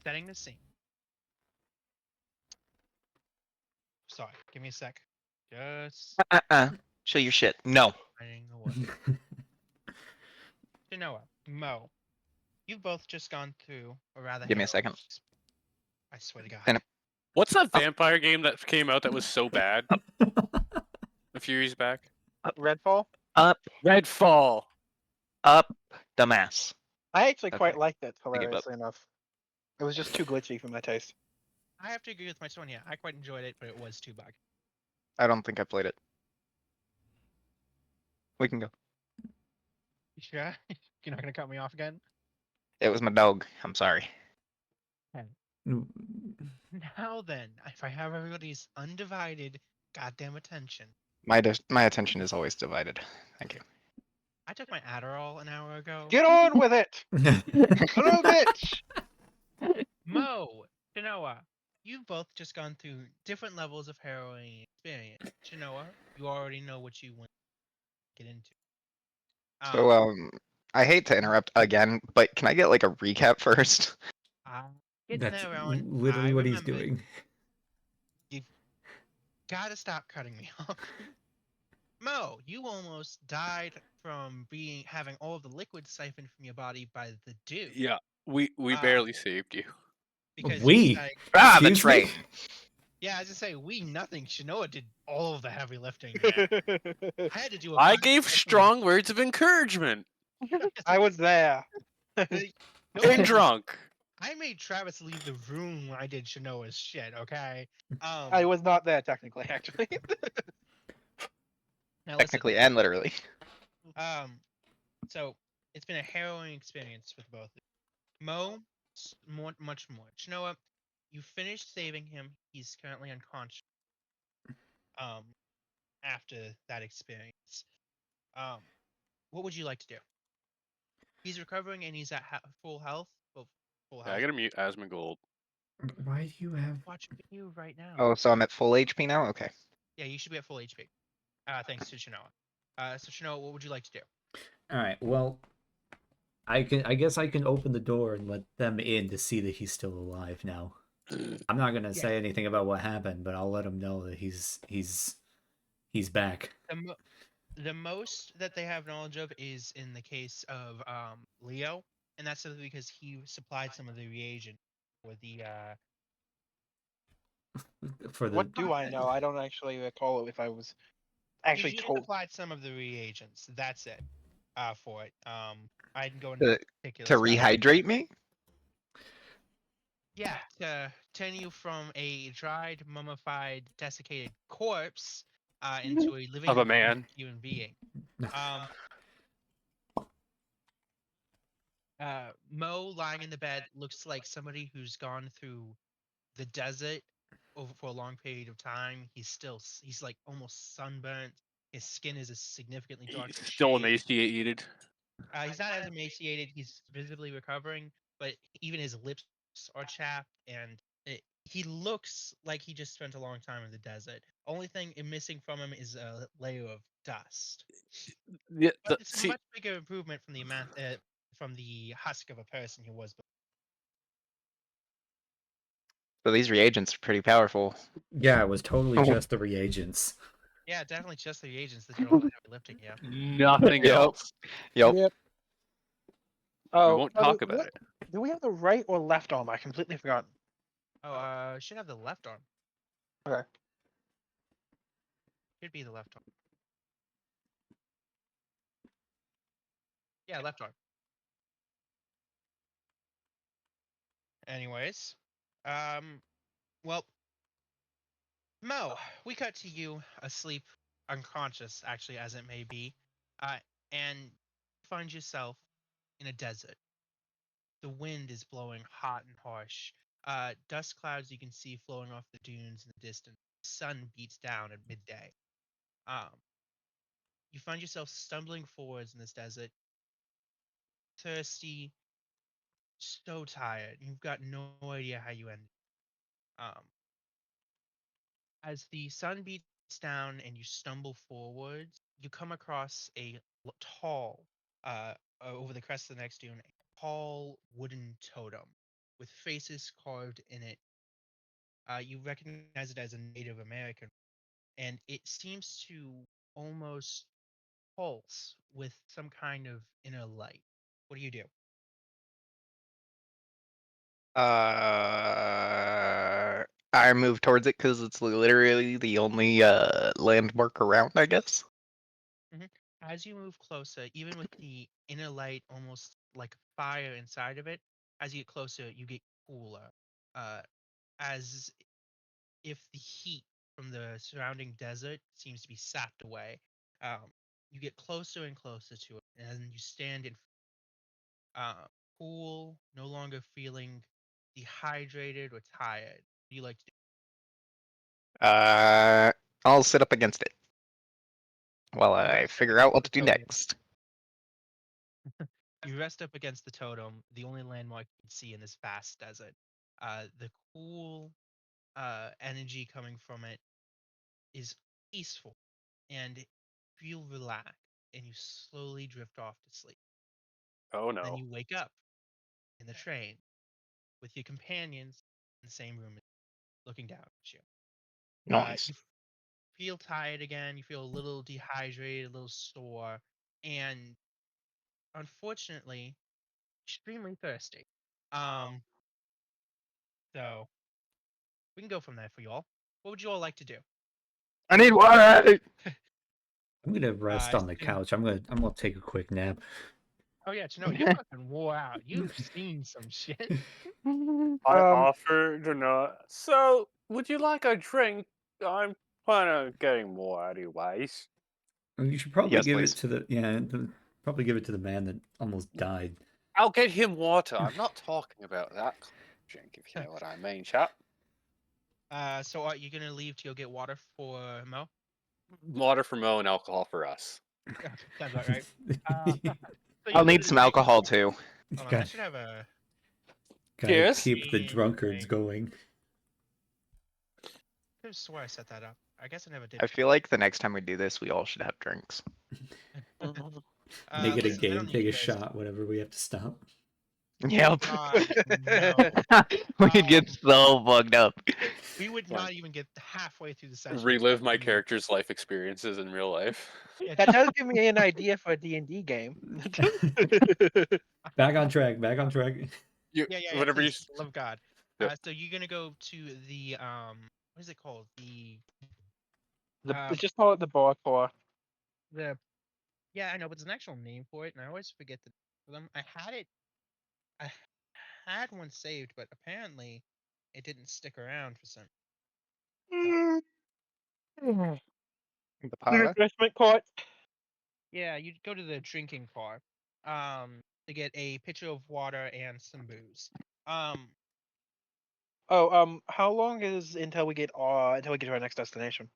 Setting the scene. Sorry, give me a sec. Just Show your shit. No. finding the word. Genoa, Mo, you've both just gone through, or rather, Give me a second. I swear to God. And- What's that vampire game that came out that was so bad a few years back? Redfall? Up, Redfall. up the mass. I actually Okay. quite liked it, I give up. hilariously enough. It was just too glitchy for my taste. I have to agree with my son. Yeah, I quite enjoyed it, but it was too buggy. I don't think I played it. We can go. You sure? You're not gonna cut me off again? It was my dog. I'm sorry. Now then, if I have everybody's undivided goddamn attention. My attention is always divided. Thank you. I took my Adderall an hour ago. Get on with it! Hello, bitch! Mo, Genoa, you've both just gone through different levels of harrowing experience. Genoa, you already know what you want to get into. So I hate to interrupt again, but can I get like a recap first? Getting That's there, Rowan. literally I what he's remembered. doing. You've gotta stop cutting me off. Mo, you almost died from having all of the liquid siphoned from your body by the dew. Yeah, we barely saved you. Because We? you said, Ah, Excuse that's right. me? yeah, as I say, we nothing. Shinoa did all of the heavy lifting. There. I had to do a I bunch gave of strong words of encouragement. I was there. lifting. No, And drunk. I made Travis leave the room when I did Shinoa's shit. Okay. I was not there, technically, actually. Now listen, Technically and literally. so it's been a harrowing experience with both of you. Mo, much more. Shinoa, you finished saving him. He's currently unconscious. After that experience, what would you like to do? He's recovering and he's at full health. Well, full Yeah, health. I gotta mute Asmongold. Why do you have... Watch you right now. Oh, so I'm at full HP now? Okay. Yeah, you should be at full HP. Thanks to Shinoa. So Shinoa, what would you like to do? Alright, well... I guess I can open the door and let them in to see that he's still alive now. I'm not gonna say anything about what happened, but I'll let him know that he's back. The most that they have knowledge of is in the case of Leo, and that's simply because he supplied some of the reagent for the For the... What do I know? I don't actually recall if I was actually he told. supplied some of the reagents. That's it. For it. I didn't go into To particulars. rehydrate me? Yeah, to turn you from a dried, mummified, desiccated corpse into a living Of a man. human being. Mo lying in the bed looks like somebody who's gone through the desert for a long period of time. He's like almost sunburnt. His skin is a significantly darker He's still shade. emaciated. He's not as emaciated. He's visibly recovering, but even his lips are chapped, and he looks like he just spent a long time in the desert. Only thing missing from him is a layer of dust. Yeah, But it's a much bigger improvement from the amount from the husk of a person he was before. So these reagents are pretty powerful. Yeah, it was totally just the reagents. Yeah, definitely just the reagents that did all the heavy lifting. Yeah. nothing Yep. else. Yep. Yep. We Oh, won't by the talk way, about it. do we have the right or left arm? I completely forgot. Oh, should have the left arm. Okay. Should be the left arm. Yeah, left arm. Anyways, well, Mo, we cut to you asleep, unconscious, actually, as it may be, and find yourself in a desert. The wind is blowing hot and harsh. Dust clouds you can see flowing off the dunes in the distance. The sun beats down at midday. You find yourself stumbling forwards in this desert, thirsty, so tired. You've got no idea how you ended. As the sun beats down and you stumble forwards, you come across a tall, over the crest of the next dune, a tall wooden totem. with faces carved in it. You recognize it as a Native American, and it seems to almost pulse with some kind of inner light. What do you do? I move towards it because it's literally the only landmark around, I guess. As you move closer, even with the inner light almost like fire inside of it, as you get closer, you get cooler. As if the heat from the surrounding desert seems to be sapped away. You get closer and closer to it, and you stand in uh, cool, no longer feeling dehydrated or tired. What do you like to do? I'll sit up against it while I Rest up figure out against what the to do totem. next. You rest up against the totem, the only landmark you can see in this vast desert. The cool energy coming from it is peaceful and feel relaxed, and you slowly drift off to sleep. Oh Then no. you wake up in the train with your companions in the same room, looking down at you. Nice. You feel tired again. You feel a little dehydrated, a little sore, and unfortunately, extremely thirsty. Um, so we can go from there for you all. What would you all like to do? I need water. I'm gonna rest on the Chin- couch. I'm gonna take a quick nap. Oh yeah, Chino, you fucking wore out. You've seen some shit. I offer to not. So, would you like a drink? I'm kind of getting more anyways. You should probably Yes, give please. it to probably give it to the man that almost died. I'll get him water. I'm not talking about that drink, if you know what I mean, chap. So are you gonna leave to go get water for Mo? Water for Mo and alcohol for us. Sounds about right. So I'll you go to need the some drink. alcohol too. Hold on, I Got, should have a gotta Cheers. keep the Drink. drunkards going. I could swear I set that up. I guess I never did. I feel like the next time we do this, we all should have drinks. Make it a Listen, I game. don't need Take you a guys. shot. Whatever we have to stop. Yep. God, no. We could get Um, so bugged up. We would Like, not even get halfway through the session. relive my expecting you- character's life experiences in real life. Yeah, That does give me an idea for a D&D game. Back on track. Back on track. yeah. Whatever you. Please, for the love of God. Yep. So you're gonna go to the what is it called? Let's just call it the bar core. The yeah, I know, but there's an actual name for it, and I always forget the for them. I had one saved, but apparently it didn't stick around for some. The The para. refreshment cart. Yeah, you go to the drinking bar, to get a pitcher of water and some booze. How long is until we get to our next destination?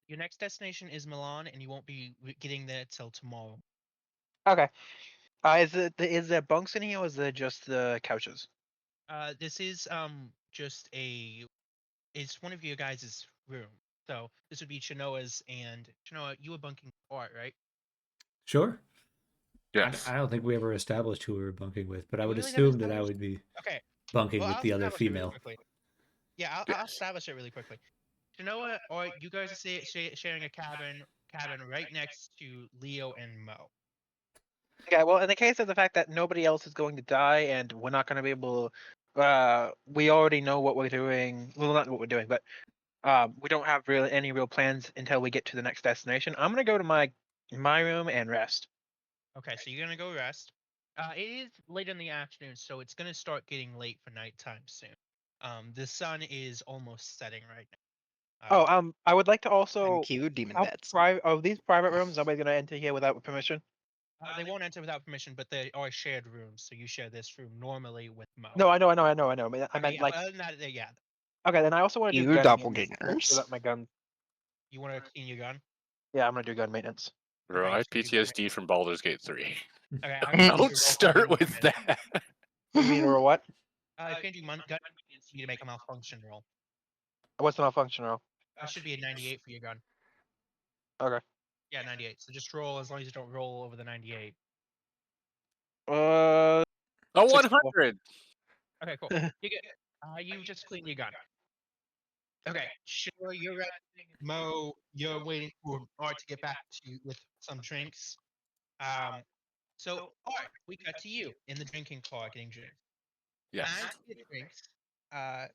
Your next destination is Milan, and you won't be getting there till tomorrow. Okay. Is there bunks in here, or is it just the couches? This is just it's one of your guys' room. So this would be Chinoa's, and Chinoa, you were bunking apart, right? Sure. Yes. I don't think we ever established who we were bunking with, but I We would really never assume that I established- would be Okay. bunking Well, with I'll the other establish it really female. quickly. Yeah, I'll establish it really quickly. Chinoa, or you guys are sharing a cabin right next to Leo and Mo. Okay, well, in the case of the fact that nobody else is going to die and we're not going to be able to, we already know what we're doing. Well, not what we're doing, but we don't have really any real plans until we get to the next destination. I'm going to go to my room and rest. Okay, so you're gonna go rest. It is late in the afternoon, so it's gonna start getting late for nighttime soon. The sun is almost setting right now. I would like to And also. cue demon How beds. are these private rooms? Nobody's going to enter here without permission. They won't enter without permission, but they are shared rooms, so you share this room normally with Mo. No, I know. I Okay, meant yeah, like. other than that, yeah. Okay, then I also want to do You gun maintenance. Make doppelgangers. sure that my gun. You want to clean your gun? Yeah, I'm going to do gun maintenance. Bro, I Okay, so you do PTSD from Baldur's Gate 3. Okay, I'm gonna need you to roll Don't for start gun with maintenance. that. You mean or what? If you're gonna do gun maintenance, you need to make a malfunction roll. What's the malfunction roll? That should be a 98 for your gun. Okay. Yeah, 98. So just roll as long as you don't roll over the 98. A 64. 100. Okay, cool. You get. You just clean your gun. Okay, sure. You're resting. Mo, you're waiting for Art to get back to you with some drinks. Um, so Art, we cut to you in the drinking car getting drinks. Yes. As you get drinks, uh, I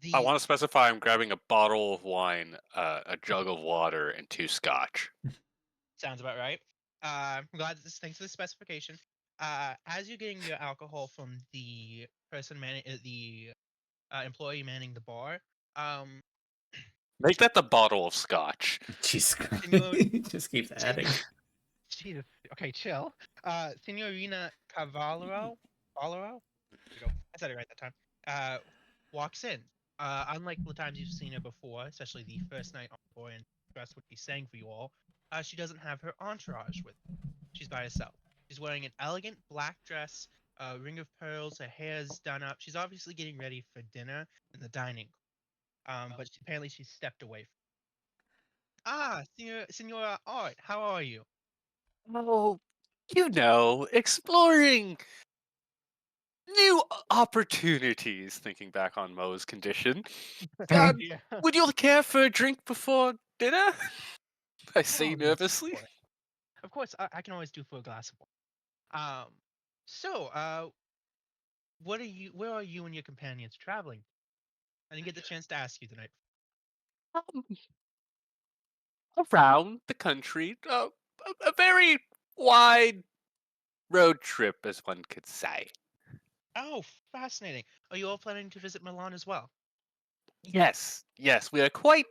the want to specify I'm grabbing a bottle of wine, a jug of water, and 2 scotch. sounds about right. I'm glad this. Thanks for the specification. As you're getting your alcohol from the person manning the employee manning the bar, um, Make that the bottle of scotch. Jesus Senor, Christ. Just keeps adding. Jesus. Okay, chill. Signorina Cavalero, there we go. I said it right that time. Walks in. Unlike the times you've seen her before, especially the first night on board and dress what she sang for you all, she doesn't have her entourage with her. She's by herself. She's wearing an elegant black dress, a ring of pearls, her hair's done up. She's obviously getting ready for dinner in the dining. But apparently she's stepped away. Senora Art, how are you? Oh, exploring new opportunities. Thinking back on Mo's condition. Yeah. Would you care for a drink before dinner? I say Oh, yes, nervously. of course, I can always do for a glass of wine. So, what are you? Where are you and your companions traveling? I didn't get the chance to ask you tonight. Um, Around the country, a very wide road trip, as one could say. Oh, fascinating. Are you all planning to visit Milan as well? Yes, we are quite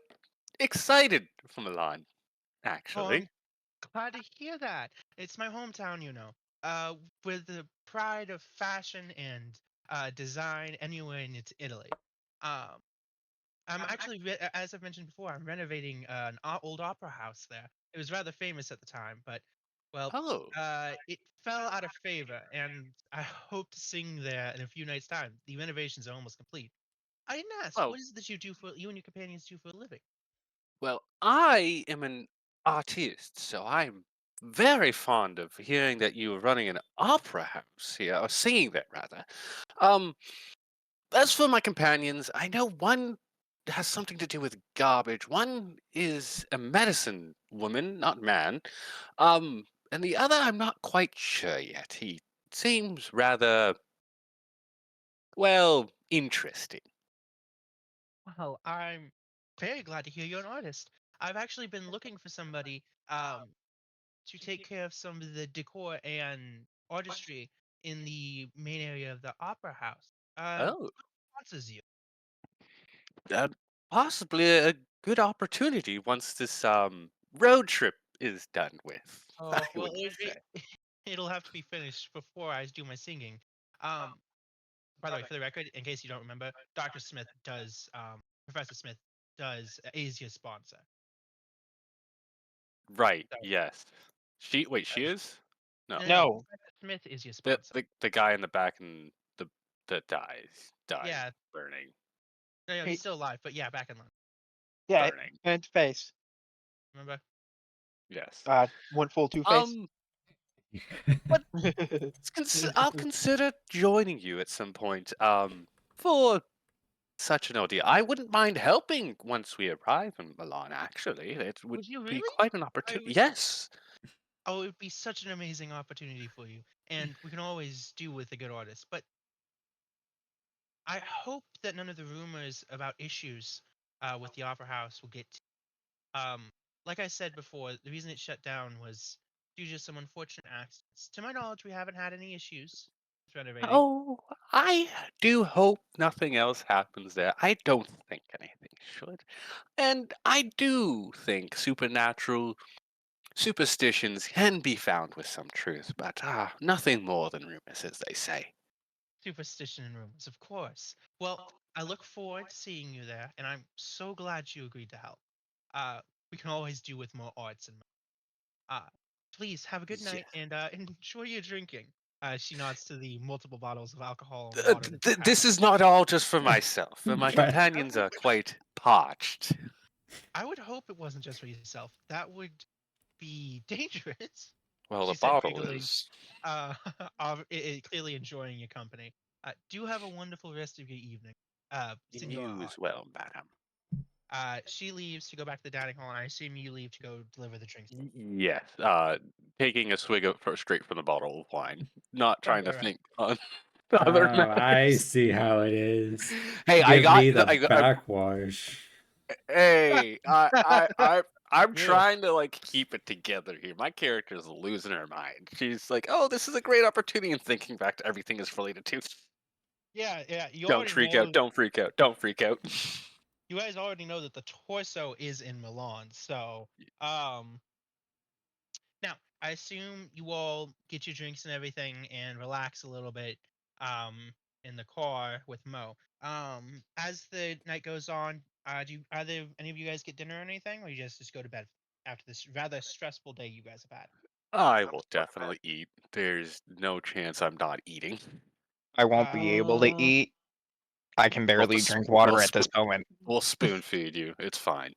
excited for Milan, Oh, actually. I'm glad to hear that. It's my hometown, you know. With the pride of fashion and design anywhere in Italy. Um, I'm actually, as I've mentioned before, I'm renovating an old opera house there. It was rather famous at the time, but well, Oh, it fell out of favor, and I hope to sing there in a few nights' time. The renovations are almost complete. I didn't ask, well, what is it that you and your companions do for a living? I am an artist, so I'm very fond of hearing that you are running an opera house here, or singing there, rather. Um, as for my companions, I know one has something to do with garbage. One is a medicine woman, not man. And the other I'm not quite sure yet. He seems rather, well, interesting. Well, I'm very glad to hear you're an artist. I've actually been looking for somebody to take care of some of the decor and artistry in the main area of the opera house. Oh, Sponsors you. uh, possibly a good opportunity once this road trip is done with. I Oh, well, would say. it'll have to be finished before I do my singing. Um, by the way, for the record, in case you don't remember, Dr. Smith does, Professor Smith does is your sponsor. Right. So, Yes. She is. No, no, No. Professor Smith is your the sponsor. the the guy in the back and the that dies Yeah, burning, no, he's He, still alive, but yeah, back in line. yeah, burning. and face. Remember? Yes. Went full Two Face. Um, but I'll consider joining you at some point. For such an ordeal, I wouldn't mind helping once we arrive in Milan. Actually, it would Would you be really? quite an I opportunity. would. Yes. Oh, it would be such an amazing opportunity for you, and we can always do with a good artist. But I hope that none of the rumors about issues with the opera house will get. Like I said before, the reason it shut down was due to some unfortunate accidents. To my knowledge, we haven't had any issues with renovating. Oh, I do hope nothing else happens there. I don't think anything should. And I do think supernatural superstitions can be found with some truth, but nothing more than rumors, as they say. Superstition and rumors, of course. Well, I look forward to seeing you there, and I'm so glad you agreed to help. Uh, we can always do with more arts and uh, please have a good Yeah. night and enjoy your drinking. She nods to the multiple bottles of alcohol and water. That you This is not all just for myself. My Right. companions are quite parched. I would hope it wasn't just for yourself. That would be dangerous. Well, She the said, bottle giggling, is. clearly enjoying your company. Do have a wonderful rest of your evening. Senora. You as well, madam. She leaves to go back to the dining hall, and I assume you leave to go deliver the drinks. Yes. Taking a swig of straight from the bottle of wine, not trying to Right. think on other Oh, I matters. see how it is. Hey, Give me the backwash. Hey, I'm Ew. trying to like keep it together here. My character's losing her mind. She's like, "Oh, this is a great opportunity," and thinking back to everything is related to. Yeah. You Don't already freak know. out! Don't freak out! Don't freak out! You guys already know that the torso is in Milan. So, now I assume you all get your drinks and everything and relax a little bit, in the car with Mo. As the night goes on, do either any of you guys get dinner or anything, or you just go to bed after this rather stressful day you guys have had? I will definitely eat. There's no chance I'm not eating. I won't be able to Uh, eat. I can We'll barely just drink we'll water at this spoon moment. we'll spoon feed you. It's fine.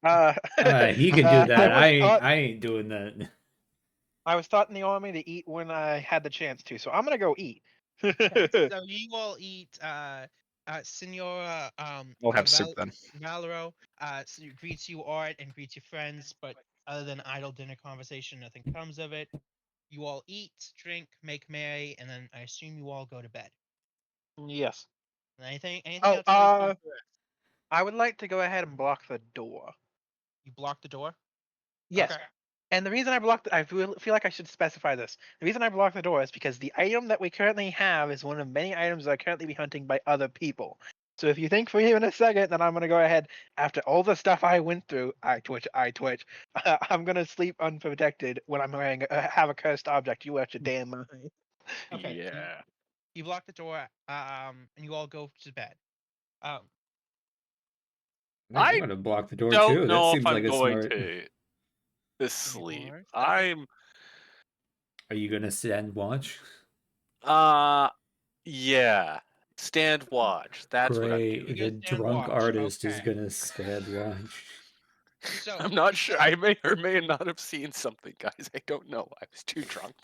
He can do that. I was I ain't doing that. I was taught in the army to eat when I had the chance to, so I'm gonna go eat. Okay, so you all eat, Senora, We'll have soup then. Valero, greets you, Art, and greets your friends, but other than idle dinner conversation, nothing comes of it. You all eat, drink, make merry, and then I assume you all go to bed. Yes. Anything Oh, else you guys do for rest? I would like to go ahead and block the door. You block the door? Yes. Okay. And the reason I blocked, I feel like I should specify this. The reason I blocked the door is because the item that we currently have is one of many items that are currently be hunting by other people. So if you think for even a second, then I'm gonna go ahead. After all the stuff I went through, I twitch. I'm gonna sleep unprotected when I'm wearing have a cursed object. You watch your damn mind. Okay. So Yeah. you block the door, and you all go to bed. Um, I'm I gonna block the door don't too. That know if seems I'm like a going smart. to sleep. yours? Okay. I'm Are you gonna stand watch? uh yeah. Stand watch. That's what I'm Great. You doing. The go stand drunk watch. artist is Okay. gonna stand watch. So I'm not sure. I may or may not have seen something, guys. I don't know. I was too drunk.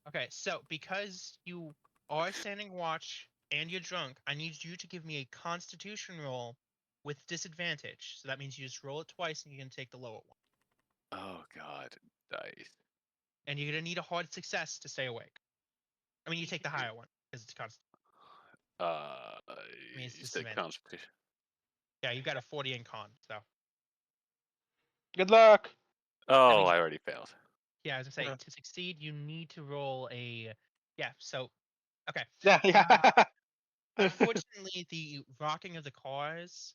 Okay, so because you are standing watch and you're drunk, I need you to give me a Constitution roll with disadvantage. So that means you just roll it twice, and you can take the lower one. Oh God, dice. And you're gonna need a hard success to stay awake. I mean, you take the higher one because it's constant. Uh, I mean, it's you said disadvantage. constitution. Yeah, you got a 40 in con. So Good luck. that Oh, means, I already failed. yeah, as I say, Uh-huh. to succeed, you need to roll a, yeah. So okay. Yeah, yeah. Unfortunately, the rocking of the cars,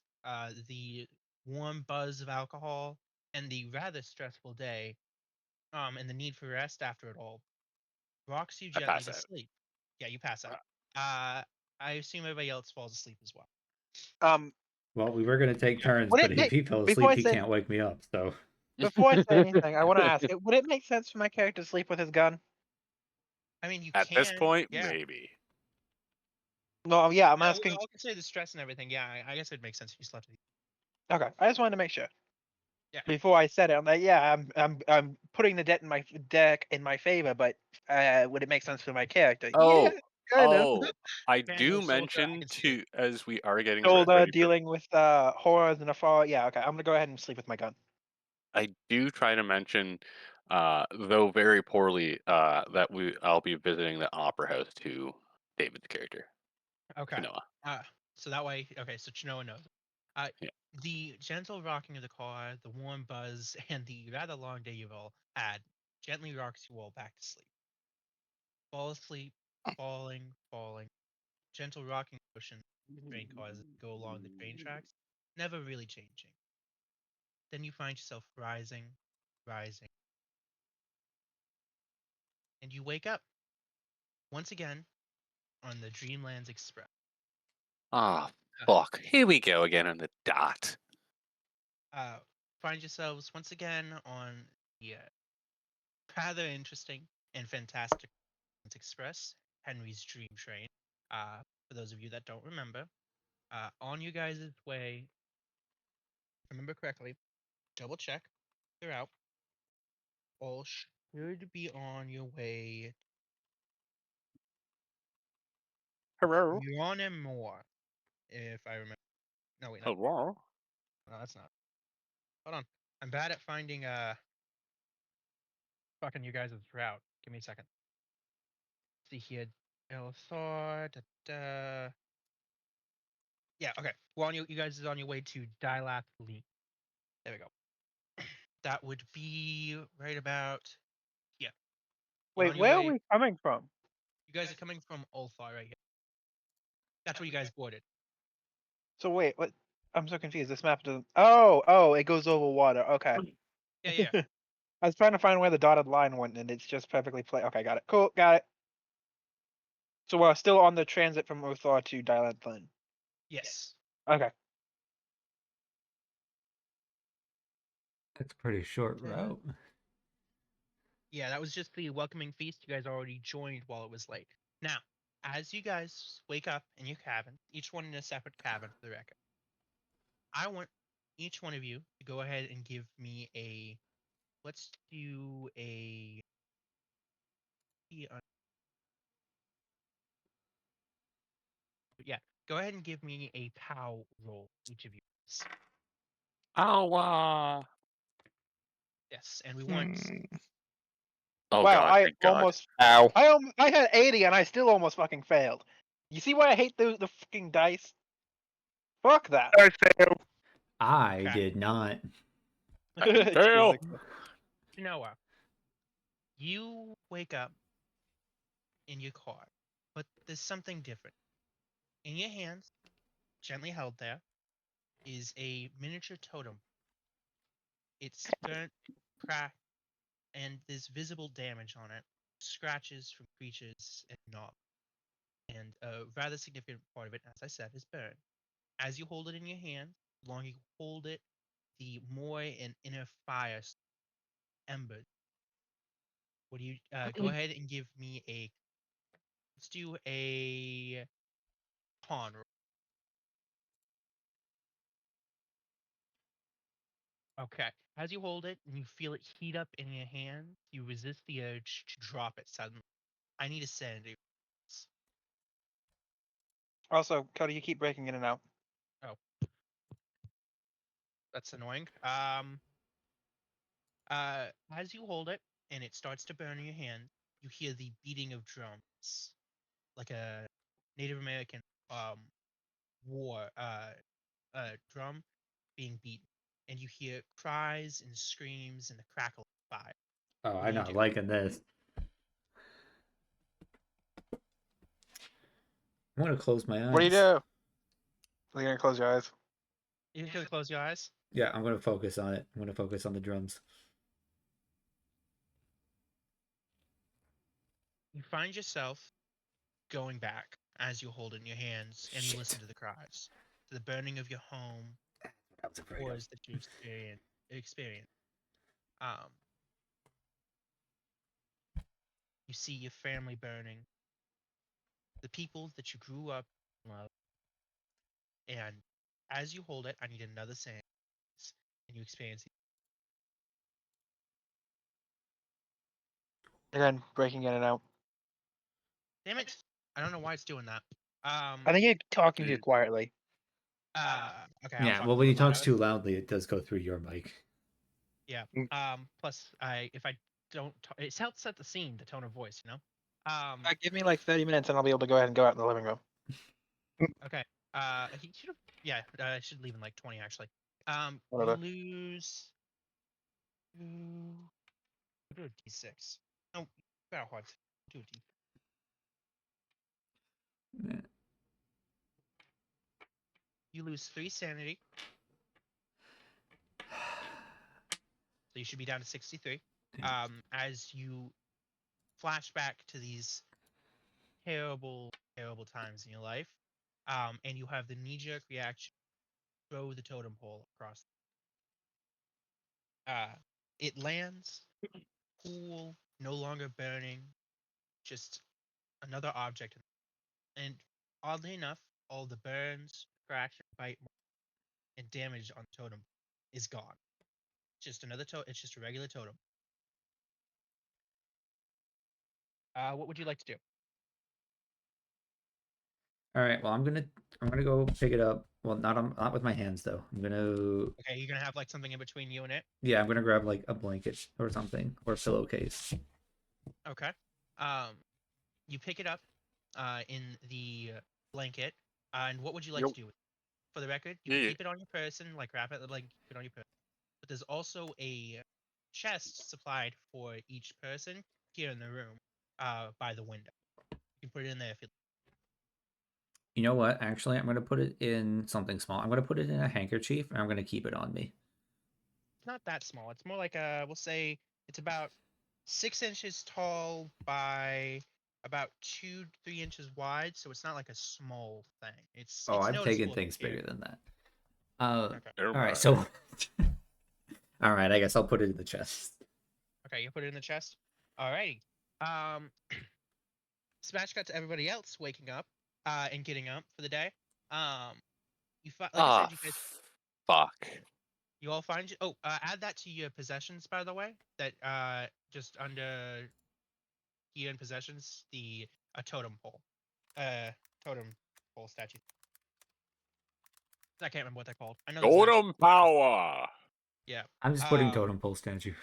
the warm buzz of alcohol, and the rather stressful day, and the need for rest after it all, rocks you I gently pass to out. sleep. Yeah, you pass Uh, out. I assume everybody else falls asleep as well. um, Well, we were gonna take turns, would but it if make he fell before asleep, I he say can't wake me up. So before I say anything, I want to ask: would it make sense for my character to sleep with his gun? I mean, you At this can, point, yeah. maybe. No, yeah, I'm No, asking. I'll consider the stress and everything. Yeah, I guess it'd make sense if you slept with Okay, I just wanted to make sure. Yeah. Before I said it, I'm like, yeah, I'm putting the deck in my favor, but would it make sense for my character? Yeah, Oh, kind of. oh, I Depending on do the soldier, I mention can see it. to as we are getting Shoulder ready for. dealing with horrors and afar. Yeah, okay, I'm gonna go ahead and sleep with my gun. I do try to mention, though very poorly, that I'll be visiting the opera house to David's character, Okay. Chinoa. So that way, okay, so Chinoa knows. Uh, Yeah. the gentle rocking of the car, the warm buzz, and the rather long day you've all had gently rocks you all back to sleep. Fall asleep, falling. Gentle rocking motion of train cars as you go along the train tracks, never really changing. Then you find yourself rising, and you wake up once again on the Dreamlands Express. Ah, Uh, fuck. Here we go again on the dot. uh, find yourselves once again on the rather interesting and fantastic Express, Henry's Dream Train. For those of you that don't remember, on you guys' way, if I remember correctly, double check throughout. All should be on your way. Hello. Moore, if I remember. No, wait, no, Hello. that's not. Hold on. I'm bad at finding fucking you guys' route. Give me a second. See here. Elthor. Yeah, okay. Well, you guys is on your way to Dilath Lee. There we go. That would be right about here. You're Wait, on your where are way. we coming from? You guys are coming from Ulthar right here. That's where you guys boarded. So wait, what? I'm so confused. This map doesn't. Oh, it goes over water. Okay. Yeah. I was trying to find where the dotted line went, and it's just perfectly Okay, got it. Cool, got it. So we're still on the transit from Uthor to Dylan. Yes. Okay. That's a pretty short Okay. route. Yeah, that was just the welcoming feast. You guys already joined while it was late. Now, as you guys wake up in your cabin, each one in a separate cabin for the record, I want each one of you to go ahead and give me a. Let's do a. Yeah, go ahead and give me a POW roll, each of you. Oh, Yes, and we want. oh Wow, God, I thank God. almost. Ow. I had 80 and I still almost fucking failed. You see why I hate the fucking dice? Fuck that. I failed. I Okay. did not. Fucking fail. Noah, you wake up in your car, but there's something different. In your hands, gently held there, is a miniature totem. It's burnt, cracked, and there's visible damage on it, scratches from creatures and knobs. And a rather significant part of it, as I said, is burned. As you hold it in your hand, the longer you hold it, the more an inner fire embers. What do you go ahead and give me a? Let's do a con roll. Okay. As you hold it and you feel it heat up in your hand, you resist the urge to drop it suddenly. I need a sanity. Also, Cody, you keep breaking in and out. Oh, that's annoying. As you hold it and it starts to burn in your hand, you hear the beating of drums, like a Native American war drum being beaten, and you hear cries and screams and the crackle of fire. Oh, What I'm do you not do? liking this. I'm gonna close my eyes. What do you do? Are you gonna close your eyes? You can close your eyes. Yeah, I'm gonna focus on it. I'm gonna focus on the drums. You find yourself going back as you hold it in your hands and you listen to the cries, to the burning of your home, I was afraid of. horrors that you experience. Um, you see your family burning, the people that you grew up in love, and as you hold it, I need another sense, and you experience. Again, breaking in and out. Damn it! I don't know why it's doing that. I think you're talking too quietly. Okay. I'll Yeah, talk well, a when he little talks louder. too loudly, it does go through your mic. Yeah. Plus, if I don't, it helps set the scene, the tone of voice, you know. Give me like 30 minutes and I'll be able to go ahead and go out in the living room. Okay. He should have. Yeah. I should leave in like 20 actually. You Whatever. lose. Do a d6. No, better hard. Do a d. Yeah. You lose 3 sanity, so you should be down to 63. As you flash back to these terrible, terrible times in your life, and you have the knee-jerk reaction, throw the totem pole across. It lands, cool, no longer burning, just another object. And oddly enough, all the burns, scratch, bite, and damage on the totem is gone. Just another totem. It's just a regular totem. What would you like to do? All right. Well, I'm gonna go pick it up. Well, not with my hands though. I'm gonna Okay, you're gonna have like something in between you and it. yeah. I'm gonna grab like a blanket or something or a pillowcase. Okay. You pick it up, in the blanket. And what would you like to do with it? For the record, you can Yeah. keep it on your person, like wrap it, like keep it on your person. But there's also a chest supplied for each person here in the room, by the window. You can put it in there if you. You know what? Actually, I'm gonna put it in something small. I'm gonna put it in a handkerchief, and I'm gonna keep it on me. It's not that small. It's more like we'll say it's about 6 inches tall by about 2-3 inches wide. So it's not like a small thing. Oh, It's I've taken noticeable. things Here. bigger than that. Okay. Never All right. mind. So, all right. I guess I'll put it in the chest. Okay, you put it in the chest. Alrighty. Um, smash cut to everybody else waking up, and getting up for the day. Like I said, you guys, Fuck. you all find. Add that to your possessions, by the way. That just under here in possessions, a totem pole, totem pole statue. I can't remember what they're called. I know. there's an Totem power. Yeah. I'm just putting totem pole statue.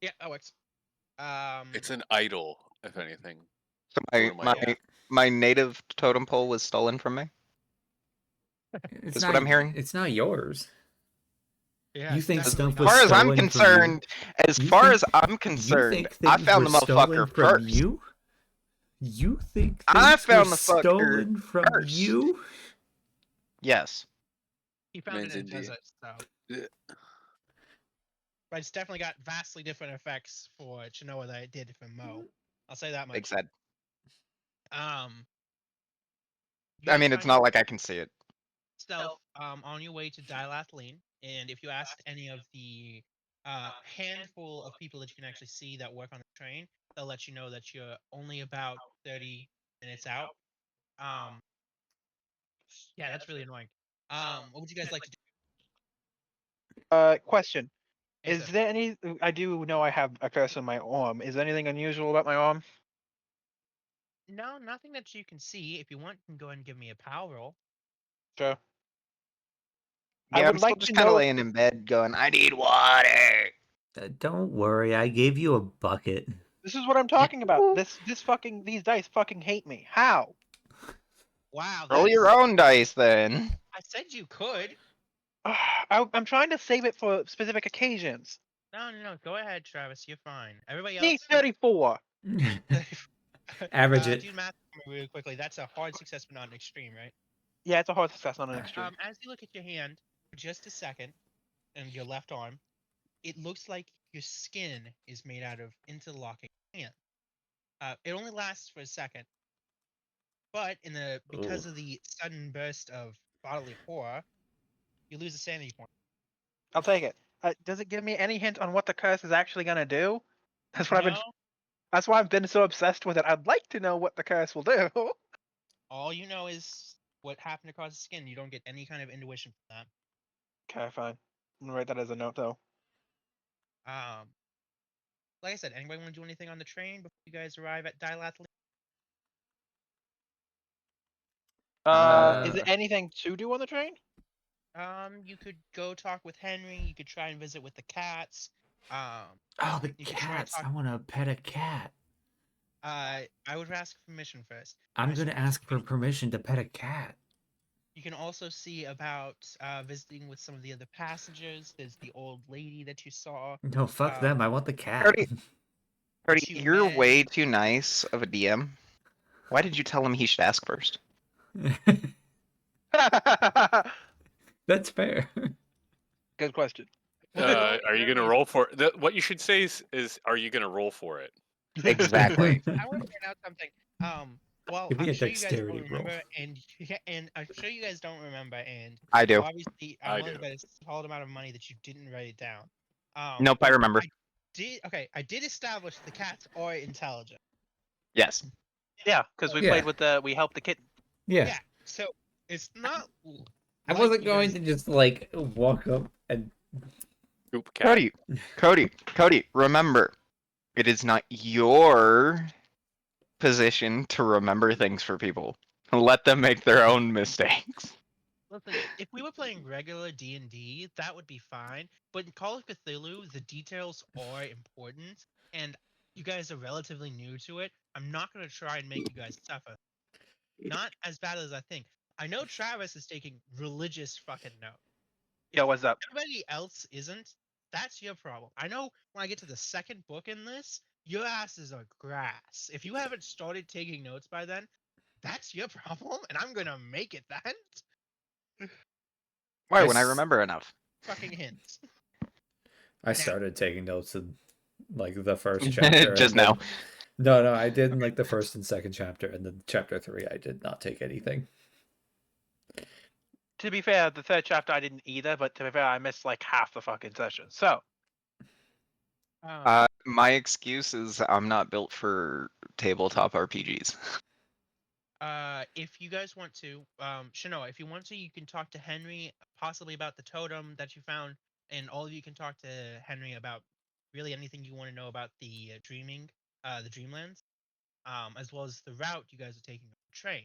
Yeah, that works. It's an idol, if anything. So Totem idol. Yeah. my native totem pole was stolen from me. It's Is not, what I'm hearing? It's not yours. Yeah. You think it's As stuff definitely was far as I'm stolen from you? concerned, as You far think- as I'm You concerned, think I things found the were stolen motherfucker from first. you? You think I things found were the fucker stolen from first. you? Yes. He found Men's it in India. desert, so. Yeah. But it's definitely got vastly different effects for Chinoa than it did for Mo. I'll say that much. Exactly. You I guys mean, it's find not like I can see it. yourself on your way to Dilathleen, and if you asked any of the handful of people that you can actually see that work on the train, they'll let you know that you're only about 30 minutes out. Yeah, that's really annoying. What would you guys like to do? Question. Yes, Is sir. there any? I do know I have a curse on my arm. Is there anything unusual about my arm? No, nothing that you can see. If you want, you can go ahead and give me a power roll. Sure. I Yeah, would I'm still like just to kind of know- laying in bed going, I need water. Don't worry, I gave you a bucket. This is what I'm talking about. These dice fucking hate me. How? Wow, Roll your that's- own dice then. I said you could. I'm trying to save it for specific occasions. No. Go ahead, Travis. You're fine. Everybody Need else. 34. Average it. Do math for me really quickly. That's a hard success, but not an extreme, right? Yeah, it's a hard success on an extreme. As you look at your hand for just a second, and your left arm, it looks like your skin is made out of interlocking hand. It only lasts for a second, but because Ooh. of the sudden burst of bodily horror, you lose a sanity point. I'll take it. Does it give me any hint on what the curse is actually gonna do? That's what I've been. No, That's why I've been so obsessed with it. I'd like to know what the curse will do. all you know is what happened across the skin. You don't get any kind of intuition from that. Okay, fine. I'm gonna write that as a note though. Like I said, anybody want to do anything on the train before you guys arrive at Dilathleen? Is there anything to do on the train? You could go talk with Henry. You could try and visit with the cats. Oh, the You can try cats! talk- I want to pet a cat. I would ask permission first. I'm I gonna should- ask for permission to pet a cat. You can also see about visiting with some of the other passengers. There's the old lady that you saw. No, fuck them. I want the cat. Cody, You you're met- way too nice of a DM. Why did you tell him he should ask first? That's fair. Good question. Are you gonna roll for it? What you should say is are you gonna roll for it? Exactly. I want to point out something. Well, Give me I'm a sure you guys dexterity don't roll. remember, and I'm sure you guys don't remember, and I do. obviously I I'm willing to do. bet a solid amount of money that you didn't write it down. Nope, I but remember. I did establish the cats are intelligent. Yes. Yeah, because we Yeah. played with we helped the kitten. Yeah. Yeah, so it's not. I like wasn't you going guys- to just like walk up and Oop, cat. Cody, remember, it is not your position to remember things for people. Let them make their own mistakes. Listen, if we were playing regular D&D, that would be fine. But in Call of Cthulhu, the details are important, and you guys are relatively new to it. I'm not going to try and make you guys suffer. Not as bad as I think. I know Travis is taking religious fucking notes. Yo, what's up? Everybody else isn't. That's your problem. I know when I get to the second book in this, your asses are grass. If you haven't started taking notes by then, that's your problem, and I'm gonna make it that. Why? I When I s- remember enough. Fucking hints. I Now. started taking notes in like the first chapter. Just and then- now. No, I did in like the first and second chapter, and then chapter 3 I did not take anything. To be fair, the third chapter I didn't either, but to be fair, I missed like half the fucking session. So, My excuse is I'm not built for tabletop RPGs. If you guys want to, Shanoa, if you want to, you can talk to Henry possibly about the totem that you found, and all of you can talk to Henry about really anything you want to know about the the Dreamlands, as well as the route you guys are taking on the train.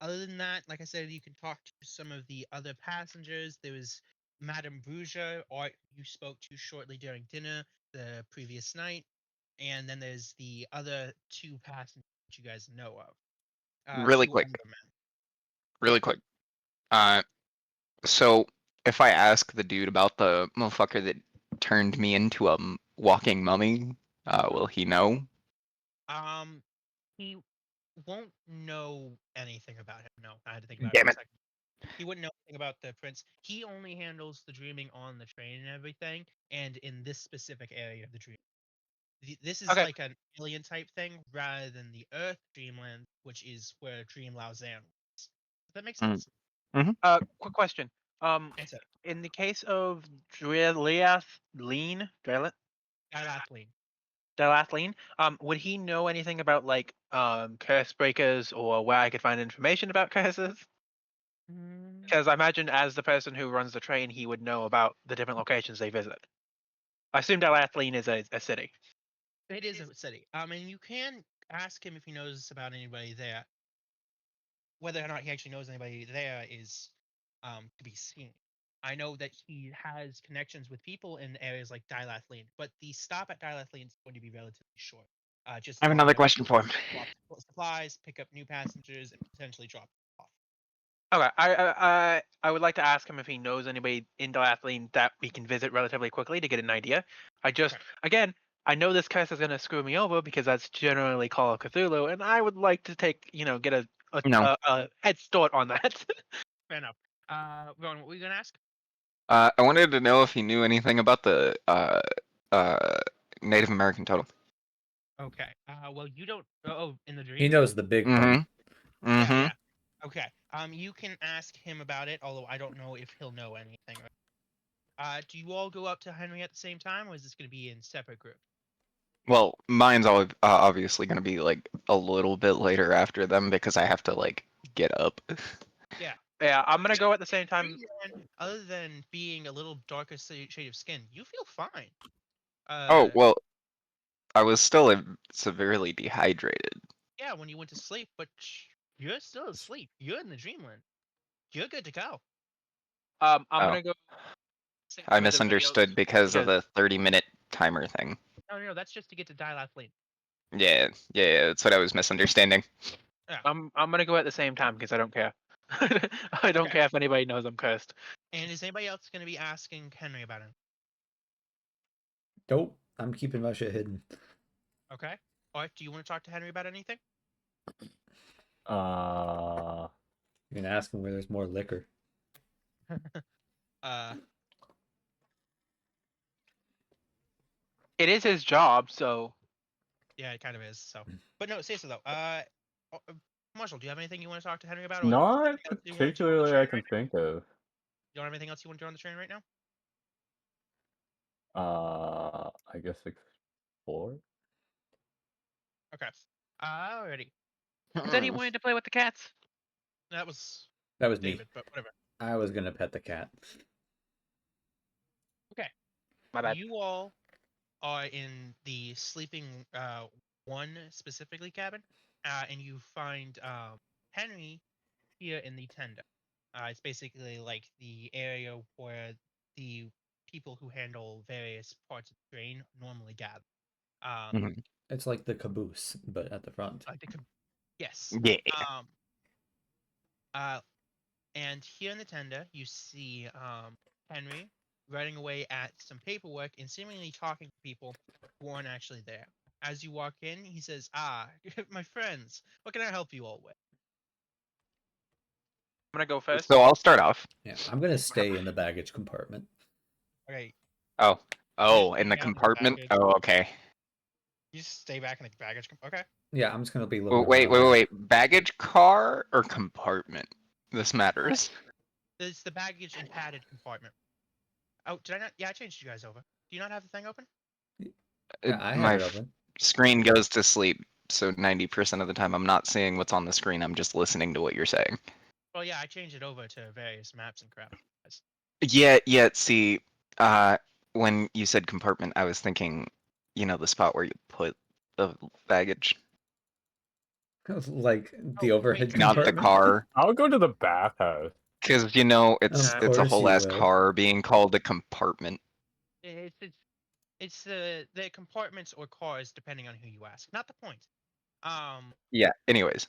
Other than that, like I said, you can talk to some of the other passengers. There was Madame Bruja, or you spoke to shortly during dinner the previous night, and then there's the other two passengers that you guys know of. Really Two quick. older men. Really quick. So if I ask the dude about the motherfucker that turned me into a walking mummy, will he know? He won't know anything about him. No, I had to think about it Damn for a it. second. He wouldn't know anything about the prince. He only handles the dreaming on the train and everything, and in this specific area of the dream. This is Okay. like an alien type thing rather than the Earth Dreamland, which is where Dream Laozan was. Does that make Mm. sense? quick question. Answer. In the case of Driathleen, Dilathleen. Dilathleen, would he know anything about like curse breakers or where I could find information about curses? Because I imagine as the person who runs the train, he would know about the different locations they visit. I assume Dilathleen is a city. It is a city. And you can ask him if he knows about anybody there. Whether or not he actually knows anybody there is to be seen. I know that he has connections with people in areas like Dilathleen, but the stop at Dilathleen is going to be relatively short. Just I have long another enough question for him. to drop supplies, pick up new passengers, and potentially drop them off. Okay, I would like to ask him if he knows anybody in Dilathleen that we can visit relatively quickly to get an idea. I just Okay. again, I know this curse is gonna screw me over because that's generally Call of Cthulhu, and I would like to take get No. a head start on that. Fair enough. Ron, what were you gonna ask? I wanted to know if he knew anything about the Native American totem. Okay. Well, you don't. Oh, in the dream. He knows the big one. Mm-hmm. Yeah, Mm-hmm. yeah. Okay. You can ask him about it, although I don't know if he'll know anything. Do you all go up to Henry at the same time, or is this going to be in separate groups? Well, mine's obviously gonna be like a little bit later after them because I have to like get up. Yeah. Yeah, I'm gonna go at the same time. Dreamland, other than being a little darker shade of skin, you feel fine. Oh well, I was still severely dehydrated. Yeah, when you went to sleep, but you're still asleep. You're in the dreamland. You're good to go. I'm Oh. gonna go same I time as everybody else misunderstood because of because the 30-minute timer thing. No, that's just to get to Dilathleen. Yeah, that's what I was misunderstanding. Yeah. I'm gonna go at the same time because I don't care. I don't Okay. care if anybody knows I'm cursed. And is anybody else going to be asking Henry about it? Nope, I'm keeping my shit hidden. Okay. All right. Do you want to talk to Henry about anything? You can ask him where there's more liquor. It is his job, so Yeah, it kind of is. So, but no, seriously though. Marshall, do you have anything you want to talk to Henry about? Or Not anything else you want to do on the particularly train I can right now? think of. You don't have anything else you want to do on the train right now? I guess explore. Okay. Alrighty. he said he wanted to play with the cats. That was That was David, me. but whatever. I was gonna pet the cat. Okay. My bad. You all are in the sleeping one specifically cabin, and you find Henry here in the tender. It's basically like the area where the people who handle various parts of the train normally gather. Mhm. It's like the caboose, but at the front. Like yes. Yeah. And here in the tender, you see Henry writing away at some paperwork and seemingly talking to people who aren't actually there. As you walk in, he says, my friends, what can I help you all with? I'm gonna go first. So I'll start off. Yeah, I'm gonna stay in the baggage compartment. Okay, Oh, in the down to the compartment? baggage. Oh, okay. You just stay back in the baggage. Okay. Yeah, I'm just gonna be Oh, looking wait. around. Baggage car or compartment? This matters. It's the baggage and padded compartment. Oh, did I not? Yeah, I changed you guys over. Do you not have the thing open? Yeah, I have My it open. screen goes to sleep, so 90% of the time I'm not seeing what's on the screen. I'm just listening to what you're saying. Well, yeah, I changed it over to various maps and crap. Yeah. See, uh, when you said compartment, I was thinking, the spot where you put the baggage, Like the Oh, overhead wait, not the compartment. car. I'll go to the bathhouse. Because it's Of it's a course whole you ass will. car being called a compartment. It's the compartments or cars depending on who you ask. Not the point. Yeah. Anyways,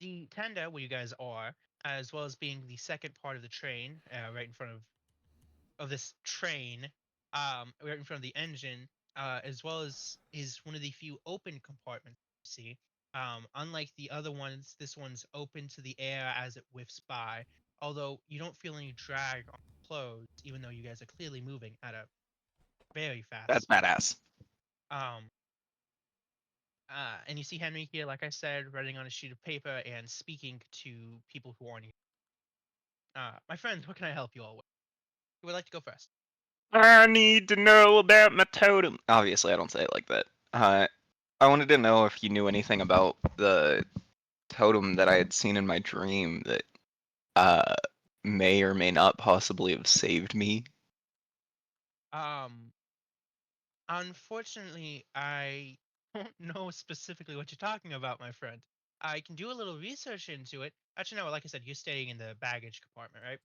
The tender where you guys are, as well as being the second part of the train, right in front of this train, right in front of the engine, as well as is one of the few open compartments you see. Unlike the other ones, this one's open to the air as it whiffs by. Although you don't feel any drag on clothes, even though you guys are clearly moving at a very that's fast. badass. Um, and you see Henry here, like I said, writing on a sheet of paper and speaking to people who aren't here. My friends, what can I help you all with? Who would like to go first? I need to know about my totem. Obviously, I don't say it like that. I wanted to know if you knew anything about the totem that I had seen in my dream that uh may or may not possibly have saved me. Um, Unfortunately, I don't know specifically what you're talking about, my friend. I can do a little research into it. Actually, no, like I said, you're staying in the baggage compartment, right?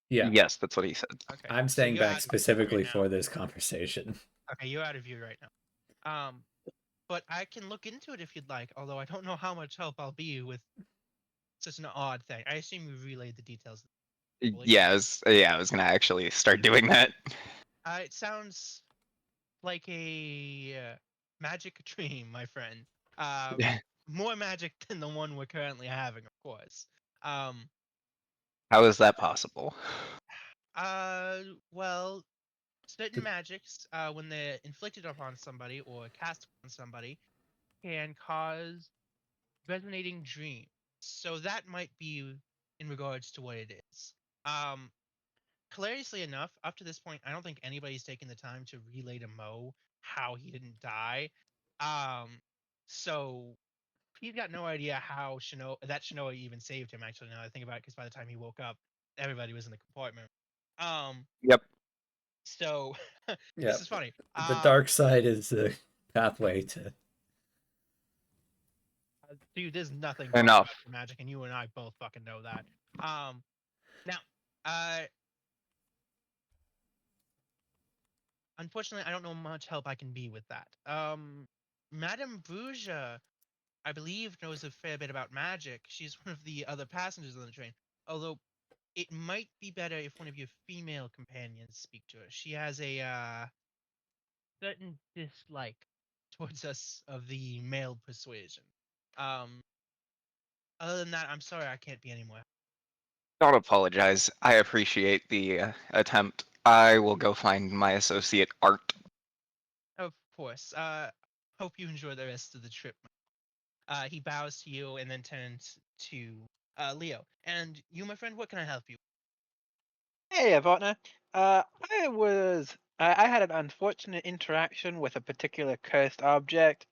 Yeah, Yes, that's what he said. Okay. I'm So staying you're back out of view specifically right now. for this conversation. Okay, you're out of view right now. But I can look into it if you'd like, although I don't know how much help I'll be with such an odd thing. I assume you relayed the details. Fully. Yeah, I was gonna actually start doing that. It sounds like a magic dream, my friend. More magic than the one we're currently having, of course. Um, How is that possible? well, certain magics, when they're inflicted upon somebody or cast upon somebody, can cause resonating dreams. So that might be in regards to what it is. Um, Hilariously enough, up to this point, I don't think anybody's taken the time to relay to Mo how he didn't die. So he's got no idea how Shinoa even saved him. Actually, now that I think about it, because by the time he woke up, everybody was in the compartment. Yep. So Yeah, this is funny. the dark side is the pathway to. Dude, there's nothing dark Enough. about your magic, and you and I both fucking know that. Now, unfortunately, I don't know much help I can be with that. Madame Bruja, I believe, knows a fair bit about magic. She's one of the other passengers on the train. Although, it might be better if one of your female companions speak to her. She has a certain dislike towards us of the male persuasion. Um, Other than that, I'm sorry I can't be any more. Don't apologize. I appreciate the attempt. I will go find my associate Art. Of course. Hope you enjoy the rest of the trip. He bows to you and then turns to Leo. And you, my friend, what can I help you? Hey, partner. I had an unfortunate interaction with a particular cursed object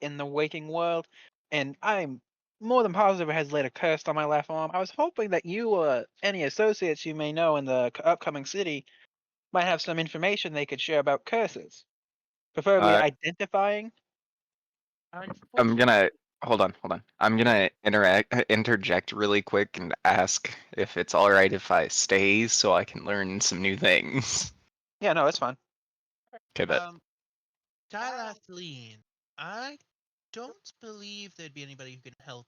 in the waking world, and I'm more than positive it has laid a curse on my left arm. I was hoping that you or any associates you may know in the upcoming city might have some information they could share about curses, preferably Uh, identifying. I'm gonna Hold on. I'm gonna interject really quick and ask if it's all right if I stay so I can learn some new things. Yeah, no, it's fine. Okay, bet. Dilathleen, I don't believe there'd be anybody who can help.